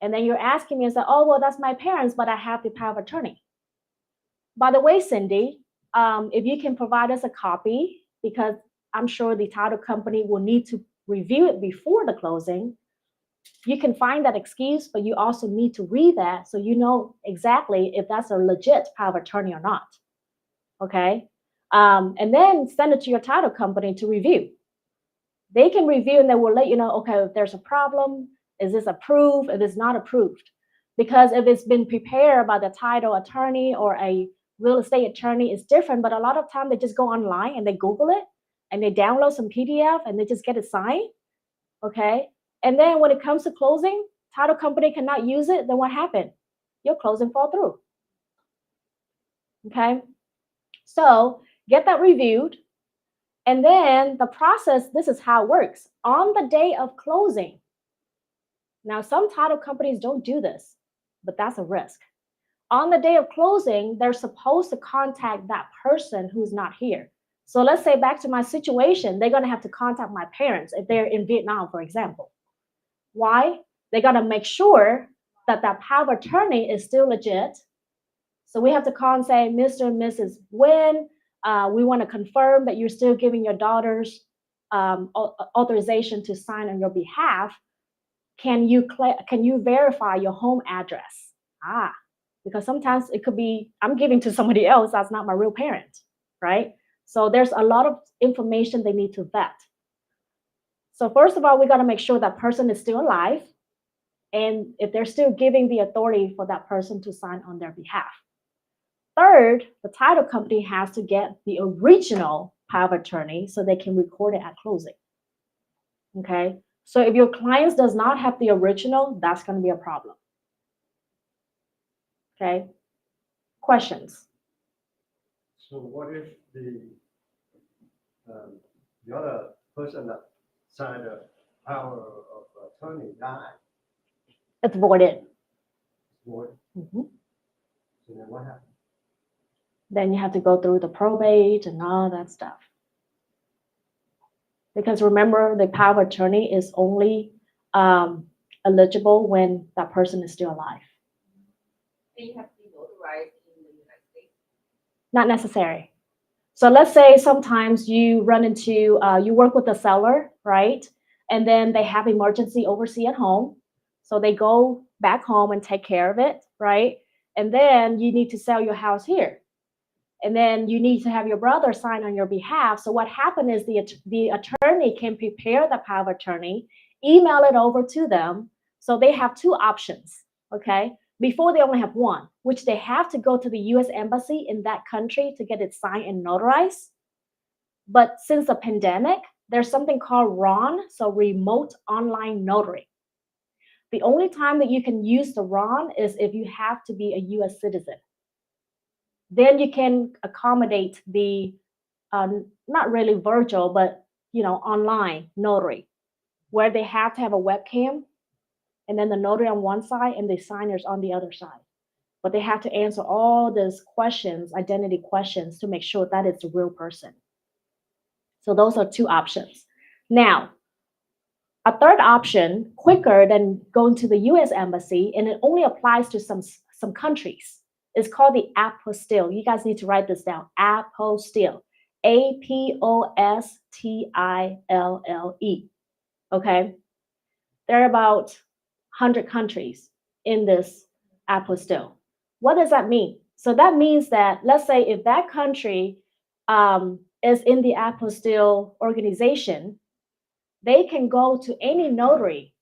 And then you're asking me and say, oh, well, that's my parents, but I have the power of attorney. By the way, Cindy, if you can provide us a copy, because I'm sure the title company will need to review it before the closing, you can find that excuse, but you also need to read that so you know exactly if that's a legit power of attorney or not. Okay? And then send it to your title company to review. They can review and they will let you know, okay, if there's a problem, is this approved, if it's not approved. Because if it's been prepared by the title attorney or a real estate attorney, it's different. But a lot of time they just go online and they Google it and they download some PDF and they just get it signed. Okay. And then when it comes to closing, title company cannot use it. Then what happened? Your closing fall through. Okay. So get that reviewed. And then the process, this is how it works. On the day of closing, now some title companies don't do this, but that's a risk. On the day of closing, they're supposed to contact that person who's not here. So let's say back to my situation, they're going to have to contact my parents if they're in Vietnam, for example. Why? They got to make sure that that power of attorney is still legit. So we have to call and say, Mr. and Mrs. Nguyen, we want to confirm that you're still giving your daughters authorization to sign on your behalf. Can you verify your home address? Because sometimes it could be I'm giving to somebody else that's not my real parent, right? So there's a lot of information they need to vet. So first of all, we got to make sure that person is still alive, and if they're still giving the authority for that person to sign on their behalf. Third, the title company has to get the original power of attorney so they can record it at closing. Okay, so if your client does not have the original, that's going to be a problem. Okay, Questions? So what if the other person that signed a power of attorney died? It's voided. What, Mhm. so then what happens? Then you have to go through the probate and all that stuff. Because remember, the power of attorney is only eligible when that person is still alive. And you have to be notarized in the United States. Not necessary. So let's say sometimes you run into, you work with a seller, right? And then they have emergency overseas at home. So they go back home and take care of it, right? And then you need to sell your house here. And then you need to have your brother sign on your behalf. So what happened is the attorney can prepare the power of attorney, email it over to them. So they have two options, okay? Before they only have one, which they have to go to the US Embassy in that country to get it signed and notarized. But since the pandemic, there's something called RON, so Remote Online Notary. The only time that you can use the RON is if you have to be a US citizen. Then you can accommodate the not really virtual, but online notary, where they have to have a webcam, and then the notary on one side and the signers on the other side. But they have to answer all these questions, identity questions, to make sure that it's a real person. So those are two options. Now, a third option, quicker than going to the US Embassy, and it only applies to some countries, is called the apostille. You guys need to write this down. Apostille. Apostille. Okay? There are about 100 countries in this apostille. What does that mean? So that means that, let's say, if that country is in the apostille organization, they can go to any notary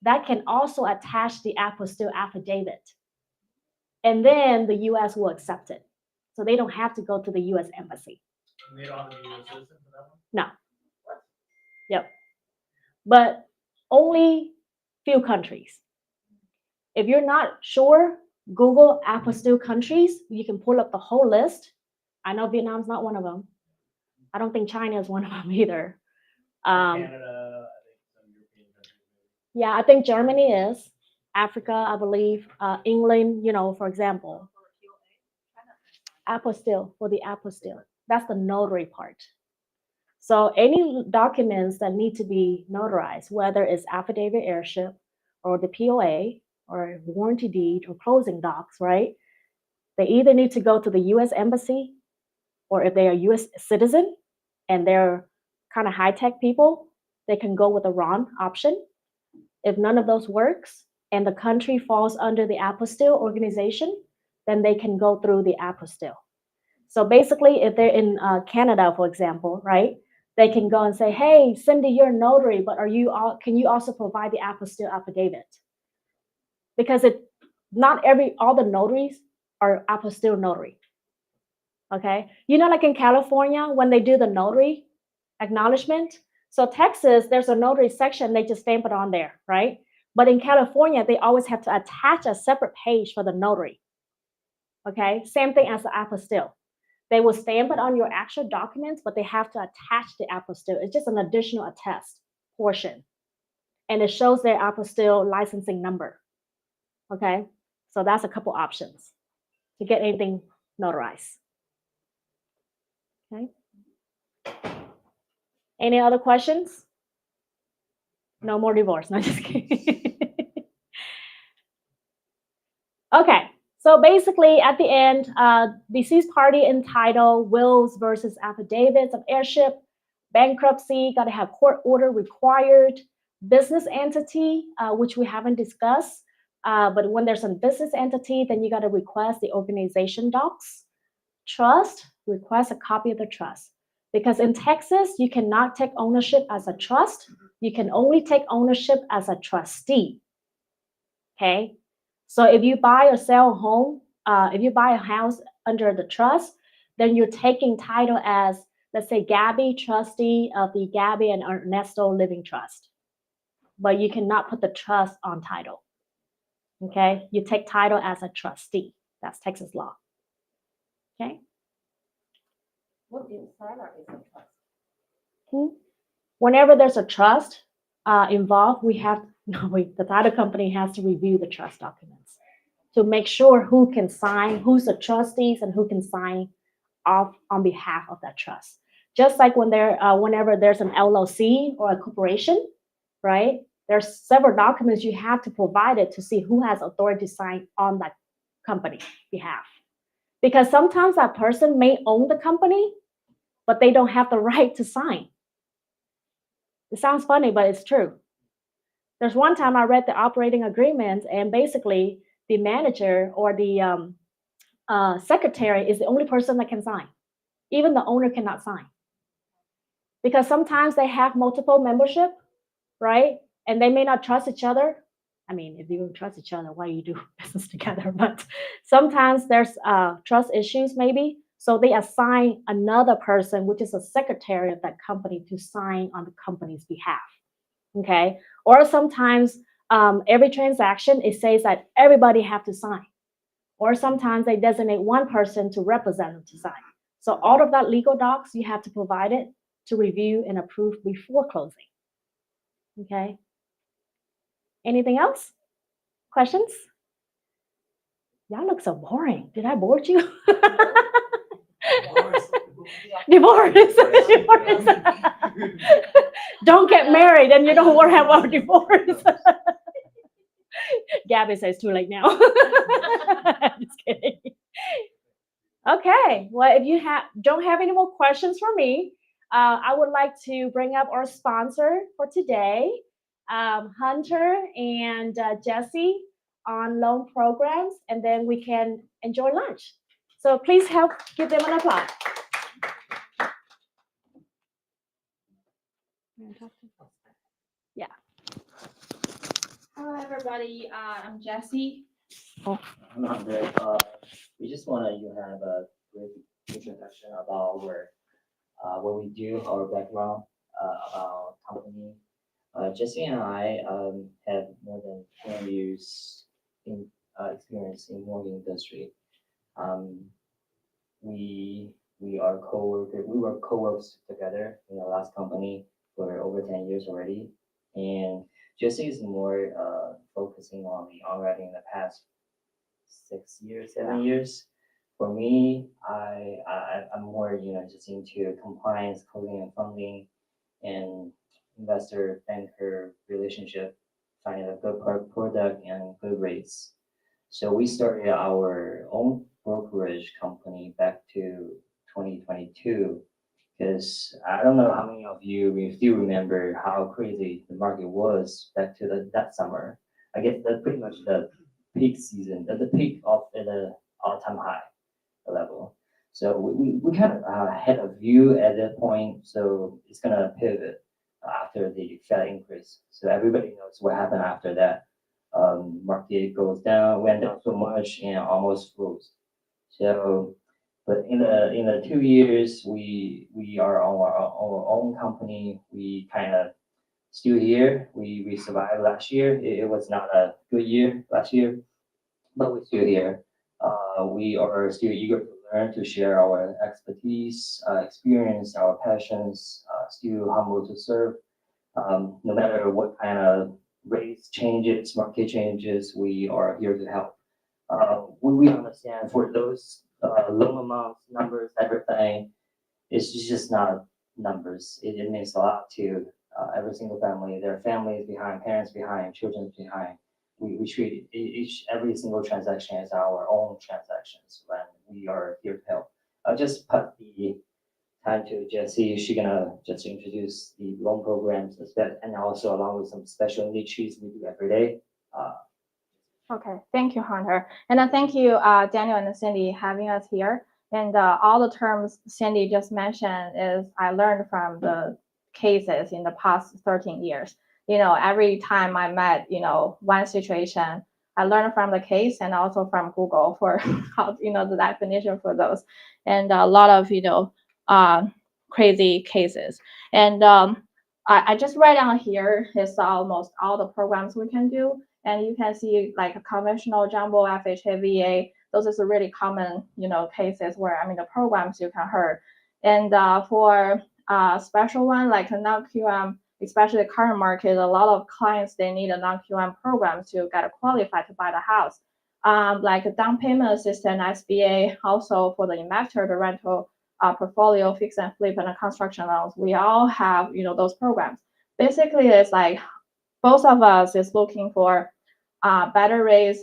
that can also attach the apostille affidavit. And then the US will accept it. So they don't have to go to the US Embassy. And they don't have to be a citizen for that one? No. Yep. But only few countries. If you're not sure, Google apostille countries. You can pull up the whole list. I know Vietnam's not one of them. I don't think China is one of them either. Canada, I think some European countries. Yeah, I think Germany is. Africa, I believe. England, for example. Apostille, for the apostille. That's the notary part. So any documents that need to be notarized, whether it's affidavit heirship or the POA or warranty deed or closing docs, right? They either need to go to the US Embassy, or if they are US citizen and they're kind of high-tech people, they can go with the RON option. If none of those works and the country falls under the apostille organization, then they can go through the apostille. So basically, if they're in Canada, for example, right, they can go and say, hey, Cindy, you're a notary, but can you also provide the apostille affidavit? Because not all the notaries are apostille notary. Okay, like in California, when they do the notary acknowledgement, so Texas, there's a notary section, they just stamp it on there, right? But in California, they always have to attach a separate page for the notary. Okay, same thing as the apostille. They will stamp it on your actual documents, but they have to attach the apostille. It's just an additional attest portion. And it shows their apostille licensing number. Okay, so that's a couple options to get anything notarized. Okay. Any other questions? No more divorce. No, just kidding. Okay, so basically at the end, deceased party entitled wills versus affidavits of heirship, bankruptcy, got to have court order required, business entity, which we haven't discussed. But when there's a business entity, then you got to request the organization docs. Trust, request a copy of the trust. Because in Texas, you cannot take ownership as a trust. You can only take ownership as a trustee. Okay? So if you buy or sell a home, if you buy a house under the trust, then you're taking title as, let's say, Gabby, trustee of the Gabby and Ernesto Living Trust. But you cannot put the trust on title. Okay? You take title as a trustee. That's Texas law. Okay. What inside is a trust? Whenever there's a trust involved, the title company has to review the trust documents to make sure who can sign, who's the trustees, and who can sign off on behalf of that trust. Just like whenever there's an LLC or a corporation, right? There's several documents you have to provide it to see who has authority to sign on that company behalf. Because sometimes that person may own the company, but they don't have the right to sign. It sounds funny, but it's true. There's one time I read the operating agreement, and basically the manager or the secretary is the only person that can sign. Even the owner cannot sign. Because sometimes they have multiple membership, right? And they may not trust each other. I mean, if you don't trust each other, why you do business together? But sometimes there's trust issues, maybe. So they assign another person, which is a secretary of that company, to sign on the company's behalf. Okay. Or sometimes every transaction, it says that everybody have to sign. Or sometimes they designate one person to represent them to sign. So all of that legal docs, you have to provide it to review and approve before closing. Okay. Anything else? Questions? Y'all look so boring. Did I bore you? Divorce. Divorce. Don't get married and you don't want to have a divorce. Gabby says too late now. Just kidding. Okay. Well, if you don't have any more questions for me, I would like to bring up our sponsor for today, Hunter and Jesse on loan programs, and then we can enjoy lunch. So please help give them an applause. Yeah. Hello, everybody. I'm Jessie. I'm Andre. We just want to have a brief introduction about what we do, our background, about company. Jesse and I have more than 20 years in experience in mortgage industry. Um, we are co-workers. We were co-workers together in the last company for over 10 years already, and Jesse is more focusing on the underwriting in the past 6 years, 7 years. For me, I'm more, just into compliance, coding and funding, and investor banker relationship, finding a good product and good rates. So we started our own brokerage company back to 2022 because I don't know how many of you still remember how crazy the market was back to that summer. I guess that's pretty much the peak season, the peak of the all-time high level. So we kind of had a view at that point. So it's gonna pivot after the Fed increase. So everybody knows what happened after that. Market goes down, went down so much, and almost froze. So, but in the 2 years we are on our own company. We kind of still here. We survived last year. It was not a good year last year, but we're still here. We are still eager to learn, to share our expertise, experience, our passions. Still humble to serve. No matter what kind of race changes, market changes, we are here to help. We understand for those loan amounts, numbers, everything, it's just not numbers. It means a lot to every single family. There are families behind, parents behind, children behind. We treat every single transaction as our own transactions when we are here to help. I'll just put the time to Jessie. She's gonna just introduce the loan programs and also along with some special niches we do every day. Okay, thank you, Hunter. And thank you, Daniel and Cindy, having us here. And all the terms Cindy just mentioned is I learned from the cases in the past 13 years. Every time I met, one situation, I learned from the case and also from Google for how, the definition for those. And a lot of, crazy cases. And I just write down here is almost all the programs we can do. And you can see like a conventional jumbo FHA, VA, those is a really common, cases where, the programs you can heard. And for special one, like a non-QM, especially the current market, a lot of clients, they need a non-QM program to get qualified to buy the house. Like a down payment assistance, SBA, also for the investor, the rental portfolio, fix and flip, and the construction loans. We all have, those programs. Basically, it's like both of us is looking for better rates,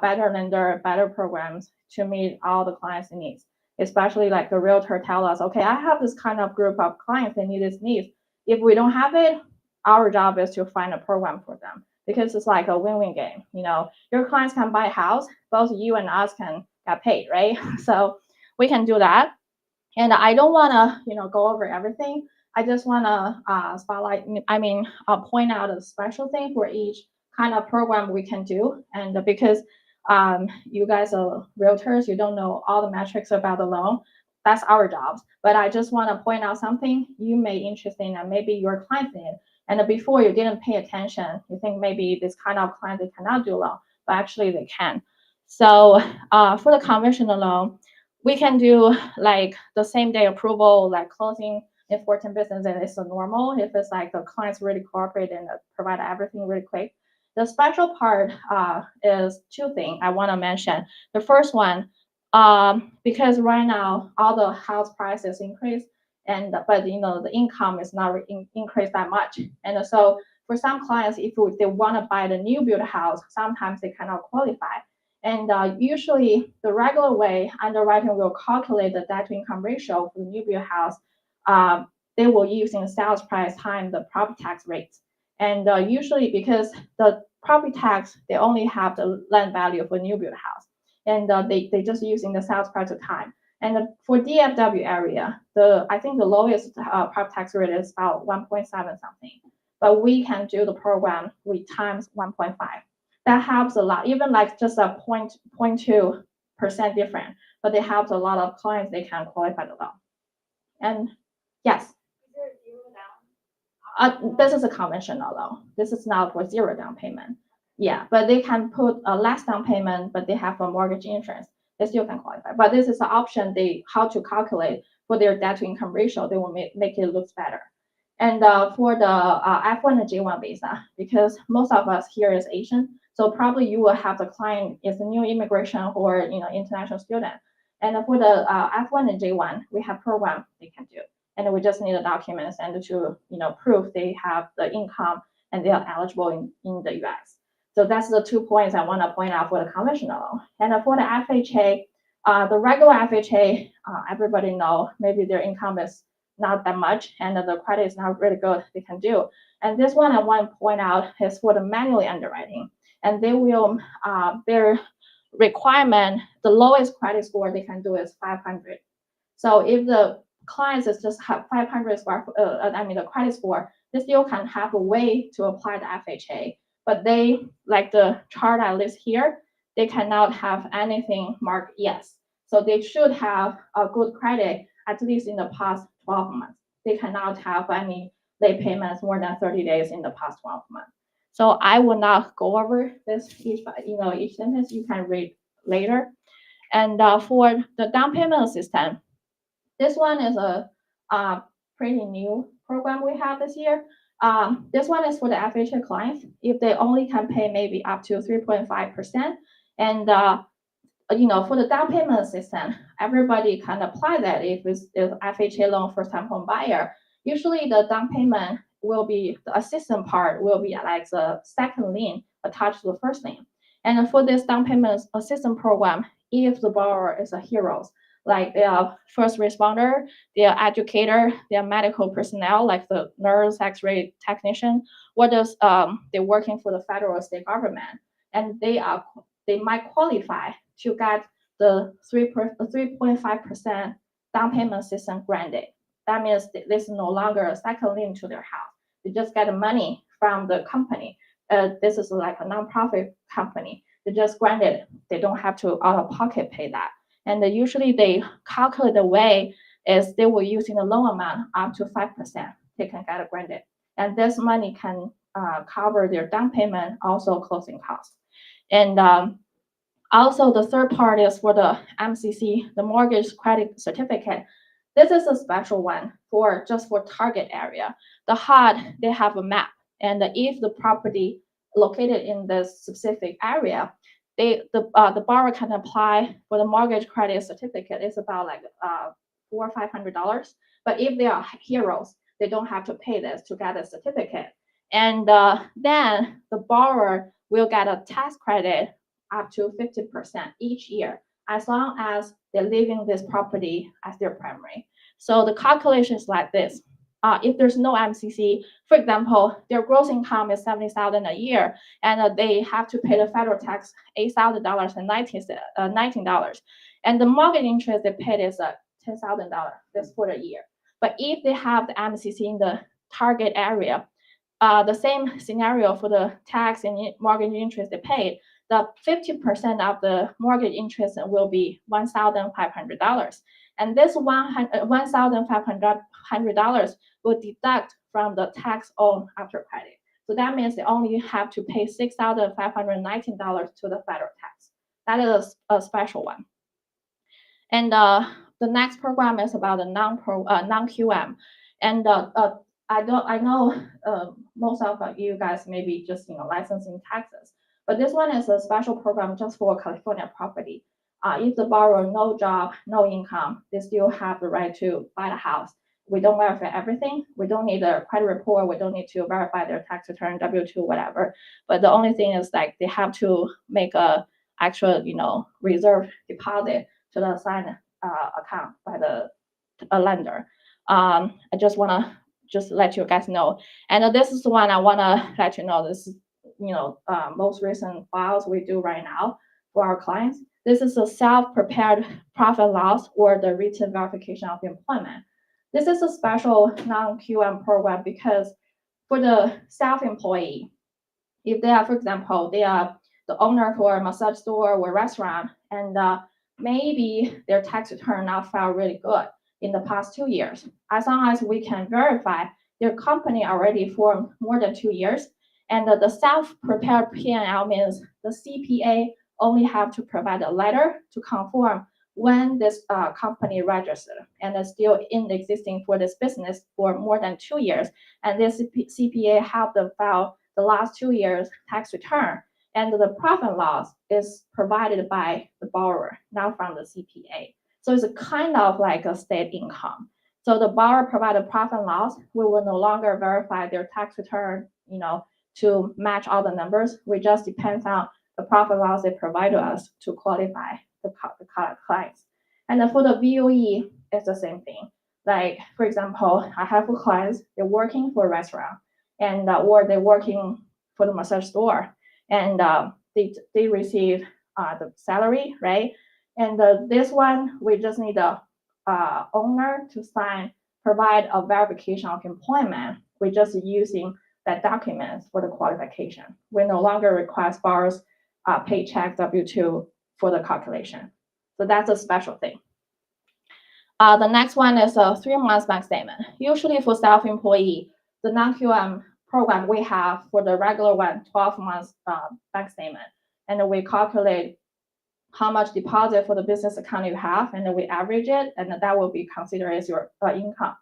better lender, better programs to meet all the clients' needs. Especially like the realtor tell us, okay, I have this kind of group of clients that need this needs. If we don't have it, our job is to find a program for them because it's like a win-win game. Your clients can buy a house, both you and us can get paid, right? So we can do that. And I don't want to, go over everything. I just want to spotlight, point out a special thing for each kind of program we can do. And because you guys are realtors, you don't know all the metrics about the loan. That's our jobs. But I just want to point out something you may be interested in and maybe your clients in. And before you didn't pay attention, you think maybe this kind of client they cannot do loan, but actually they can. So for the conventional loan, we can do like the same day approval, like closing in 14 business, and it's a normal if it's like the clients really cooperate and provide everything really quick. The special part is two things I want to mention. The first one, because right now all the house prices increase, but the income is not increased that much, and so for some clients, if they want to buy the new build house, sometimes they cannot qualify. And usually, the regular way underwriting will calculate the debt to income ratio for the new build house. They will use in sales price times the property tax rates. And usually, because the property tax, they only have the land value for new build house, and they just using the sales price of time. And for DFW area, I think the lowest property tax rate is about 1.7 something. But we can do the program with times 1.5. That helps a lot, even like just a 0.2% difference, but it helps a lot of clients, they can qualify the loan. And yes, Is there a zero down? this is a conventional loan. This is not for zero down payment. Yeah, but they can put a less down payment, but they have a mortgage insurance. They still can qualify. But this is an option how to calculate for their debt to income ratio. They will make it look better. And for the F1 and J1 visa, because most of us here is Asian, so probably you will have the client is a new immigration or international student. And for the F1 and J1, we have program they can do, and we just need the documents and to prove they have the income and they are eligible in the U.S. So that's the 2 points I want to point out for the conventional loan. And for the FHA, the regular FHA, everybody know maybe their income is not that much and the credit is not really good they can do. And this one I want to point out is for the manually underwriting. And they will, their requirement, the lowest credit score they can do is 500. So if the clients is just have 500 the credit score, they still can have a way to apply the FHA. But they, like the chart I list here, they cannot have anything marked yes. So they should have a good credit at least in the past 12 months. They cannot have any late payments more than 30 days in the past 12 months. So I will not go over this each sentence. You can read later. And for the down payment assistance, this one is a pretty new program we have this year. This one is for the FHA clients if they only can pay maybe up to 3.5%. And for the down payment assistance, everybody can apply that if it's FHA loan first time home buyer. Usually the down payment will be, the assistance part will be like the second lien attached to the first lien. And for this down payment assistance program, if the borrower is a hero, like they are first responder, they are educator, they are medical personnel, like the nurse, X-ray technician, or they're working for the federal or state government, and they might qualify to get the 3.5% down payment assistance granted. That means this is no longer a second lien to their house. They just get the money from the company. This is like a nonprofit company. They just granted. They don't have to out of pocket pay that. And usually they calculate the way is they were using the loan amount up to 5%. They can get it granted. And this money can cover their down payment, also closing costs. And Also, the third part is for the MCC, the mortgage credit certificate. This is a special one for just for target area. The HUD, they have a map, and if the property located in this specific area, the borrower can apply for the mortgage credit certificate. It's about like $400 or $500. But if they are heroes, they don't have to pay this to get a certificate. And then the borrower will get a tax credit up to 50% each year, as long as they're living this property as their primary. So the calculation is like this. If there's no MCC, for example, their gross income is $70,000 a year, and they have to pay the federal tax $8,019, and the mortgage interest they paid is $10,000. That's for the year. But if they have the MCC in the target area, the same scenario for the tax and mortgage interest they paid, the 50% of the mortgage interest will be $1,500. And this $1,500 will deduct from the tax owed after credit. So that means they only have to pay $6,519 to the federal tax. That is a special one. And the next program is about the non-QM. And I know most of you guys may be just licensing taxes, but this one is a special program just for California property. If the borrower no job, no income, they still have the right to buy the house. We don't verify everything. We don't need a credit report. We don't need to verify their tax return, W-2, whatever. But the only thing is like they have to make a actual reserve deposit to the assigned account by the lender. I just want to let you guys know. And this is the one I want to let you know. This is most recent files we do right now for our clients. This is a self-prepared profit loss or the written verification of employment. This is a special non-QM program because for the self-employee, if they are, for example, they are the owner for a massage store or restaurant, and maybe their tax return not filed really good in the past 2 years. As long as we can verify their company already for more than 2 years, and the self-prepared P&L means the CPA only have to provide a letter to confirm when this company registered and is still in existing for this business for more than 2 years, and this CPA help them file the last 2 years tax return, and the profit loss is provided by the borrower, not from the CPA. So it's a kind of like a state income. So the borrower provided profit and loss, we will no longer verify their tax return, to match all the numbers. We just depends on the profit loss they provide to us to qualify the clients. And then for the VOE, it's the same thing. Like, for example, I have clients, they're working for a restaurant, and or they're working for the massage store, and they receive the salary, right? And this one, we just need the owner to provide a verification of employment. We're just using that document for the qualification. We no longer request borrowers paycheck W-2 for the calculation. So that's a special thing. The next one is a 3 months bank statement. Usually for self-employee, the non-QM program we have for the regular one, 12 months bank statement. And then we calculate how much deposit for the business account you have, and then we average it, and that will be considered as your income.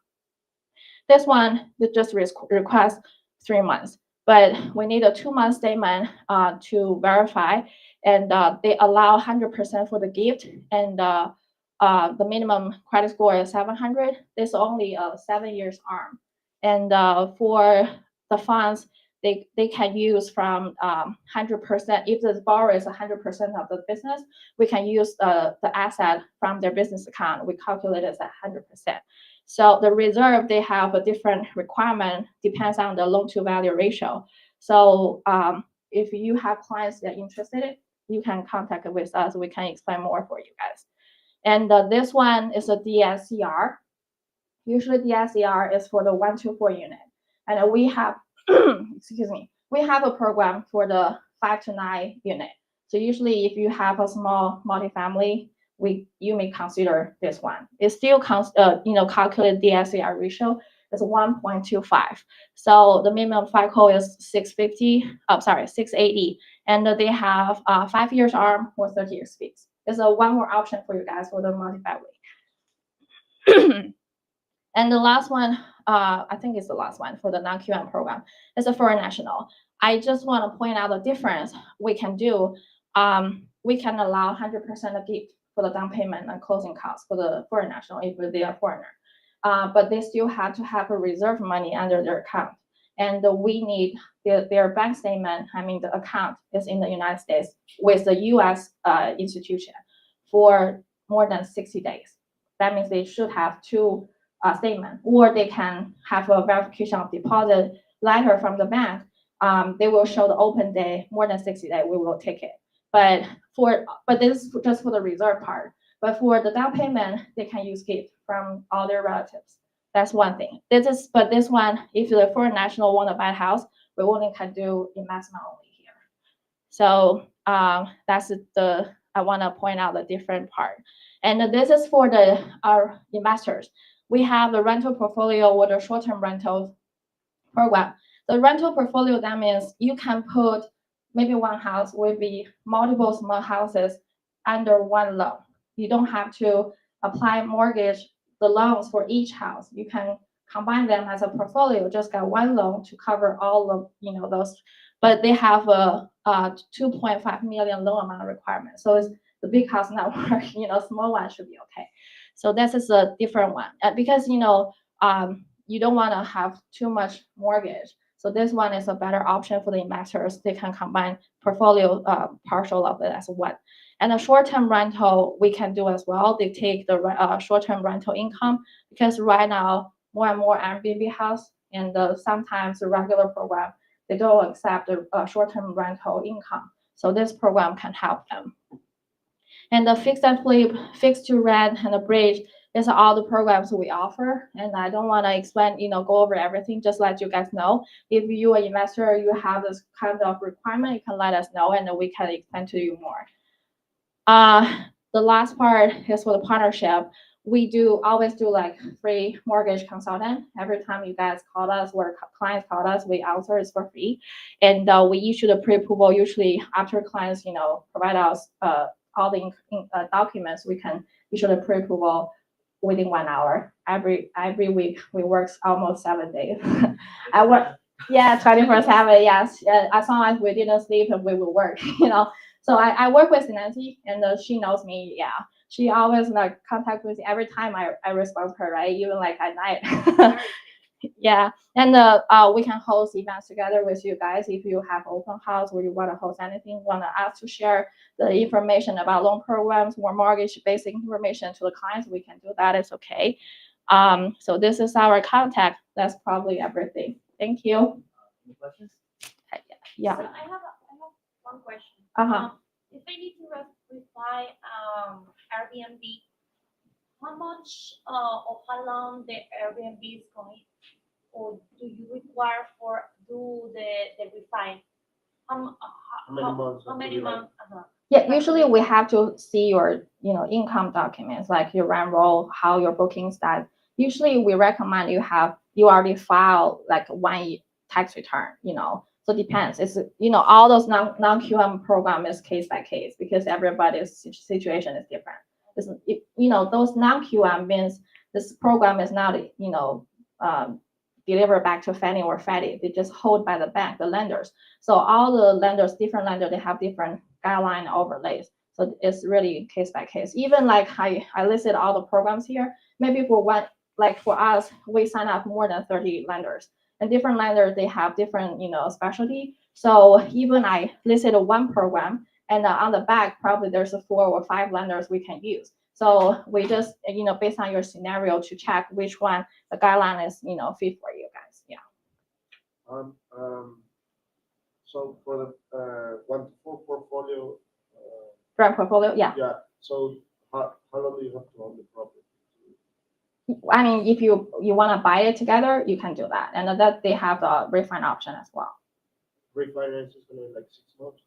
This one, it just requests 3 months, but we need a 2-month statement to verify, and they allow 100% for the gift, and the minimum credit score is 700. There's only a 7 years arm, and for the funds, they can use from 100%. If the borrower is 100% of the business, we can use the asset from their business account. We calculate it at 100%. So the reserve, they have a different requirement, depends on the loan to value ratio. So if you have clients that are interested, you can contact with us. We can explain more for you guys. And this one is a DSCR. Usually DSCR is for the 1 to 4 unit. And we have, we have a program for the 5 to 9 unit. So usually if you have a small multifamily, you may consider this one. It still calculate DSCR ratio is 1.25. So the minimum FICO is 680, and they have 5 years ARM or 30 years fixed. There's a one more option for you guys for the multi-family. And the last one, I think it's the last one for the non-QM program, is a foreign national. I just want to point out the difference we can do. We can allow 100% of gift for the down payment and closing costs for the foreign national if they are foreigner. But they still have to have a reserve money under their account. And we need their bank statement, I mean, the account is in the United States with the US institution for more than 60 days. That means they should have two statements, or they can have a verification of deposit letter from the bank. They will show the open day, more than 60 days, we will take it. But this is just for the reserve part. But for the down payment, they can use gift from all their relatives. That's one thing. But this one, if the foreign national want to buy a house, we only can do investment only here. So that's I want to point out the different part. And this is for our investors. We have the rental portfolio or the short-term rental program. The rental portfolio, that means you can put maybe one house will be multiple small houses under one loan. You don't have to apply mortgage the loans for each house. You can combine them as a portfolio, just got one loan to cover all of those. But they have a 2.5 million loan amount requirement. So it's the big house not working, small one should be okay. So this is a different one because you don't want to have too much mortgage. So this one is a better option for the investors. They can combine portfolio partial of it as one. And the short-term rental we can do as well. They take the short-term rental income because right now more and more Airbnb house and sometimes the regular program, they don't accept the short-term rental income. So this program can help them. And the fix and flip, fix to rent, and the bridge is all the programs we offer. And I don't want to explain, go over everything, just let you guys know. If you are an investor, you have this kind of requirement, you can let us know and then we can explain to you more. The last part is for the partnership. We always do like free mortgage consultant. Every time you guys call us or clients call us, we answer is for free. And we issue the pre-approval usually after clients, provide us all the documents, we can issue the pre-approval within 1 hour. Every week we work almost 7 days. I work, 24/7, yes. As long as we didn't sleep, we will work, So I work with Nancy and she knows me, She always contact with me every time I respond to her, right? Even at night. Yeah, and we can host events together with you guys if you have open house or you want to host anything, want to ask to share the information about loan programs or mortgage basic information to the clients, we can do that. It's okay. So this is our contact. That's probably everything. Thank you. Any questions? Yeah. So I have one question. Uh-huh. If I need to reply Airbnb, how much or how long the Airbnb is going, or do you require for do the refine? How many months? How many months? Yeah, usually we have to see your, income documents, like your rent roll, how your bookings done. Usually we recommend you already file like 1 year tax return, So it depends. It's, all those non-QM program is case by case because everybody's situation is different. Those non-QM means this program is not, delivered back to Fannie or Freddie. They just hold by the bank, the lenders. So all the lenders, different lenders, they have different guideline overlays. So it's really case by case. Even like I listed all the programs here. Maybe for us, we sign up more than 30 lenders. And different lenders, they have different, specialty. So even I listed one program, and on the back, probably there's 4 or 5 lenders we can use. So we just, based on your scenario to check which one the guideline is, fit for you guys. Yeah. So for the 1 to 4 portfolio. Rent portfolio, yeah. Yeah. So how long do you have to own the property? I mean, if you want to buy it together, you can do that, and that they have a refund option as well. Refinance is going to be like 6 months.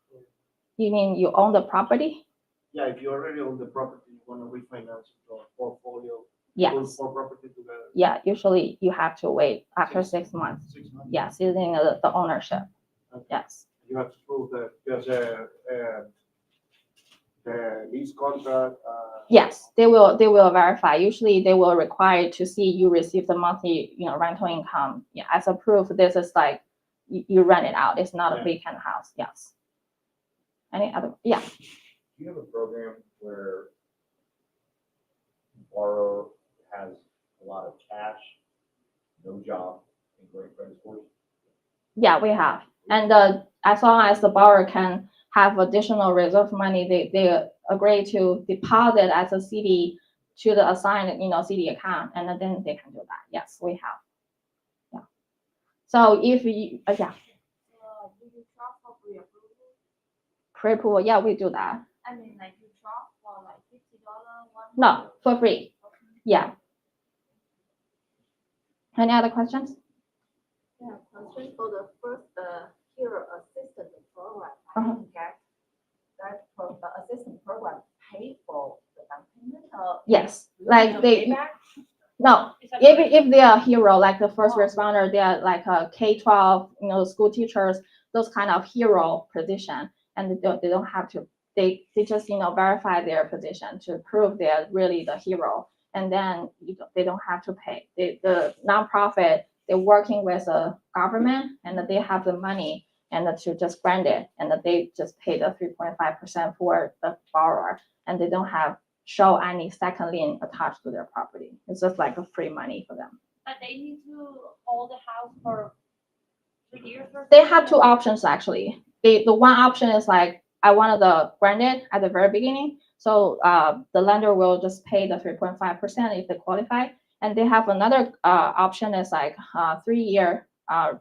You mean you own the property? Yeah, if you already own the property, you want to refinance it or portfolio. Yes. For property together. Yeah, usually you have to wait after 6 months. 6 months. Yes, using the ownership. Okay. Yes. You have to prove that there's the lease contract. Yes, they will verify. Usually they will require to see you receive the monthly, rental income. Yeah, as a proof, this is like you rent it out. It's not a Yeah. vacant house. Yes. Any other? Yeah. Do you have a program where borrower has a lot of cash, no job, and great credit scores? Yeah, we have. And as long as the borrower can have additional reserve money, they agree to deposit as a CD to the assigned, CD account, and then they can do that. Yes, we have. Yeah. So if you, yeah, Do you draw for pre-approval? pre-approval, yeah, we do that. I mean, like you draw for like $50 one. No, for free. Yeah. Any other questions? Yeah, question for the first, hero assistant program. Uh-huh. I didn't get that assistant program pay for the down payment or? Yes, you like need to they, pay back? no, Is that if they are hero, like the first Oh. responder, they are like a K-12, school teachers, those kind of hero position, and they don't have to, they just, verify their position to prove they're really the hero, and then they don't have to pay. The nonprofit, they're working with a government, and that they have the money, and that to just grant it, and that they just pay the 3.5% for the borrower, and they don't have show any second lien attached to their property. It's just like a free money for them. But they need to hold the house for 3 years or They something? have two options actually. The one option is like, I wanted the granted at the very beginning. So the lender will just pay the 3.5% if they qualify. And they have another option is like 3-year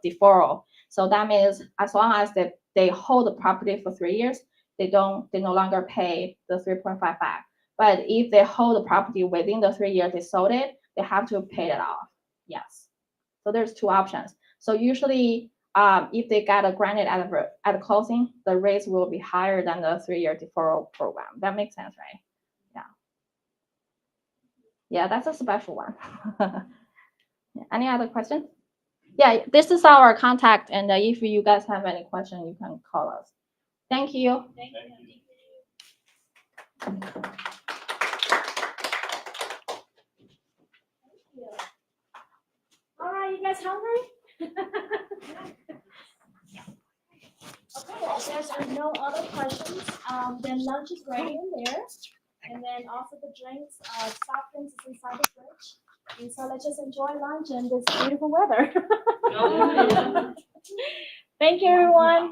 deferral. So that means as long as they hold the property for 3 years, they no longer pay the 3.55. But if they hold the property within the 3 years they sold it, they have to pay it off. Yes. So there's two options. So usually, if they got a granted at the closing, the rates will be higher than the 3-year deferral program. That makes sense, right? Yeah. Yeah, that's a special one. Any other questions? Yeah, this is our contact, and if you guys have any question, you can call us. Thank you. Thank you. All right, you guys hungry? Okay, if there's no other questions, then lunch is ready in there. And then also the drinks, soft drinks is inside the fridge. And so let's just enjoy lunch and this beautiful weather. Thank you, everyone.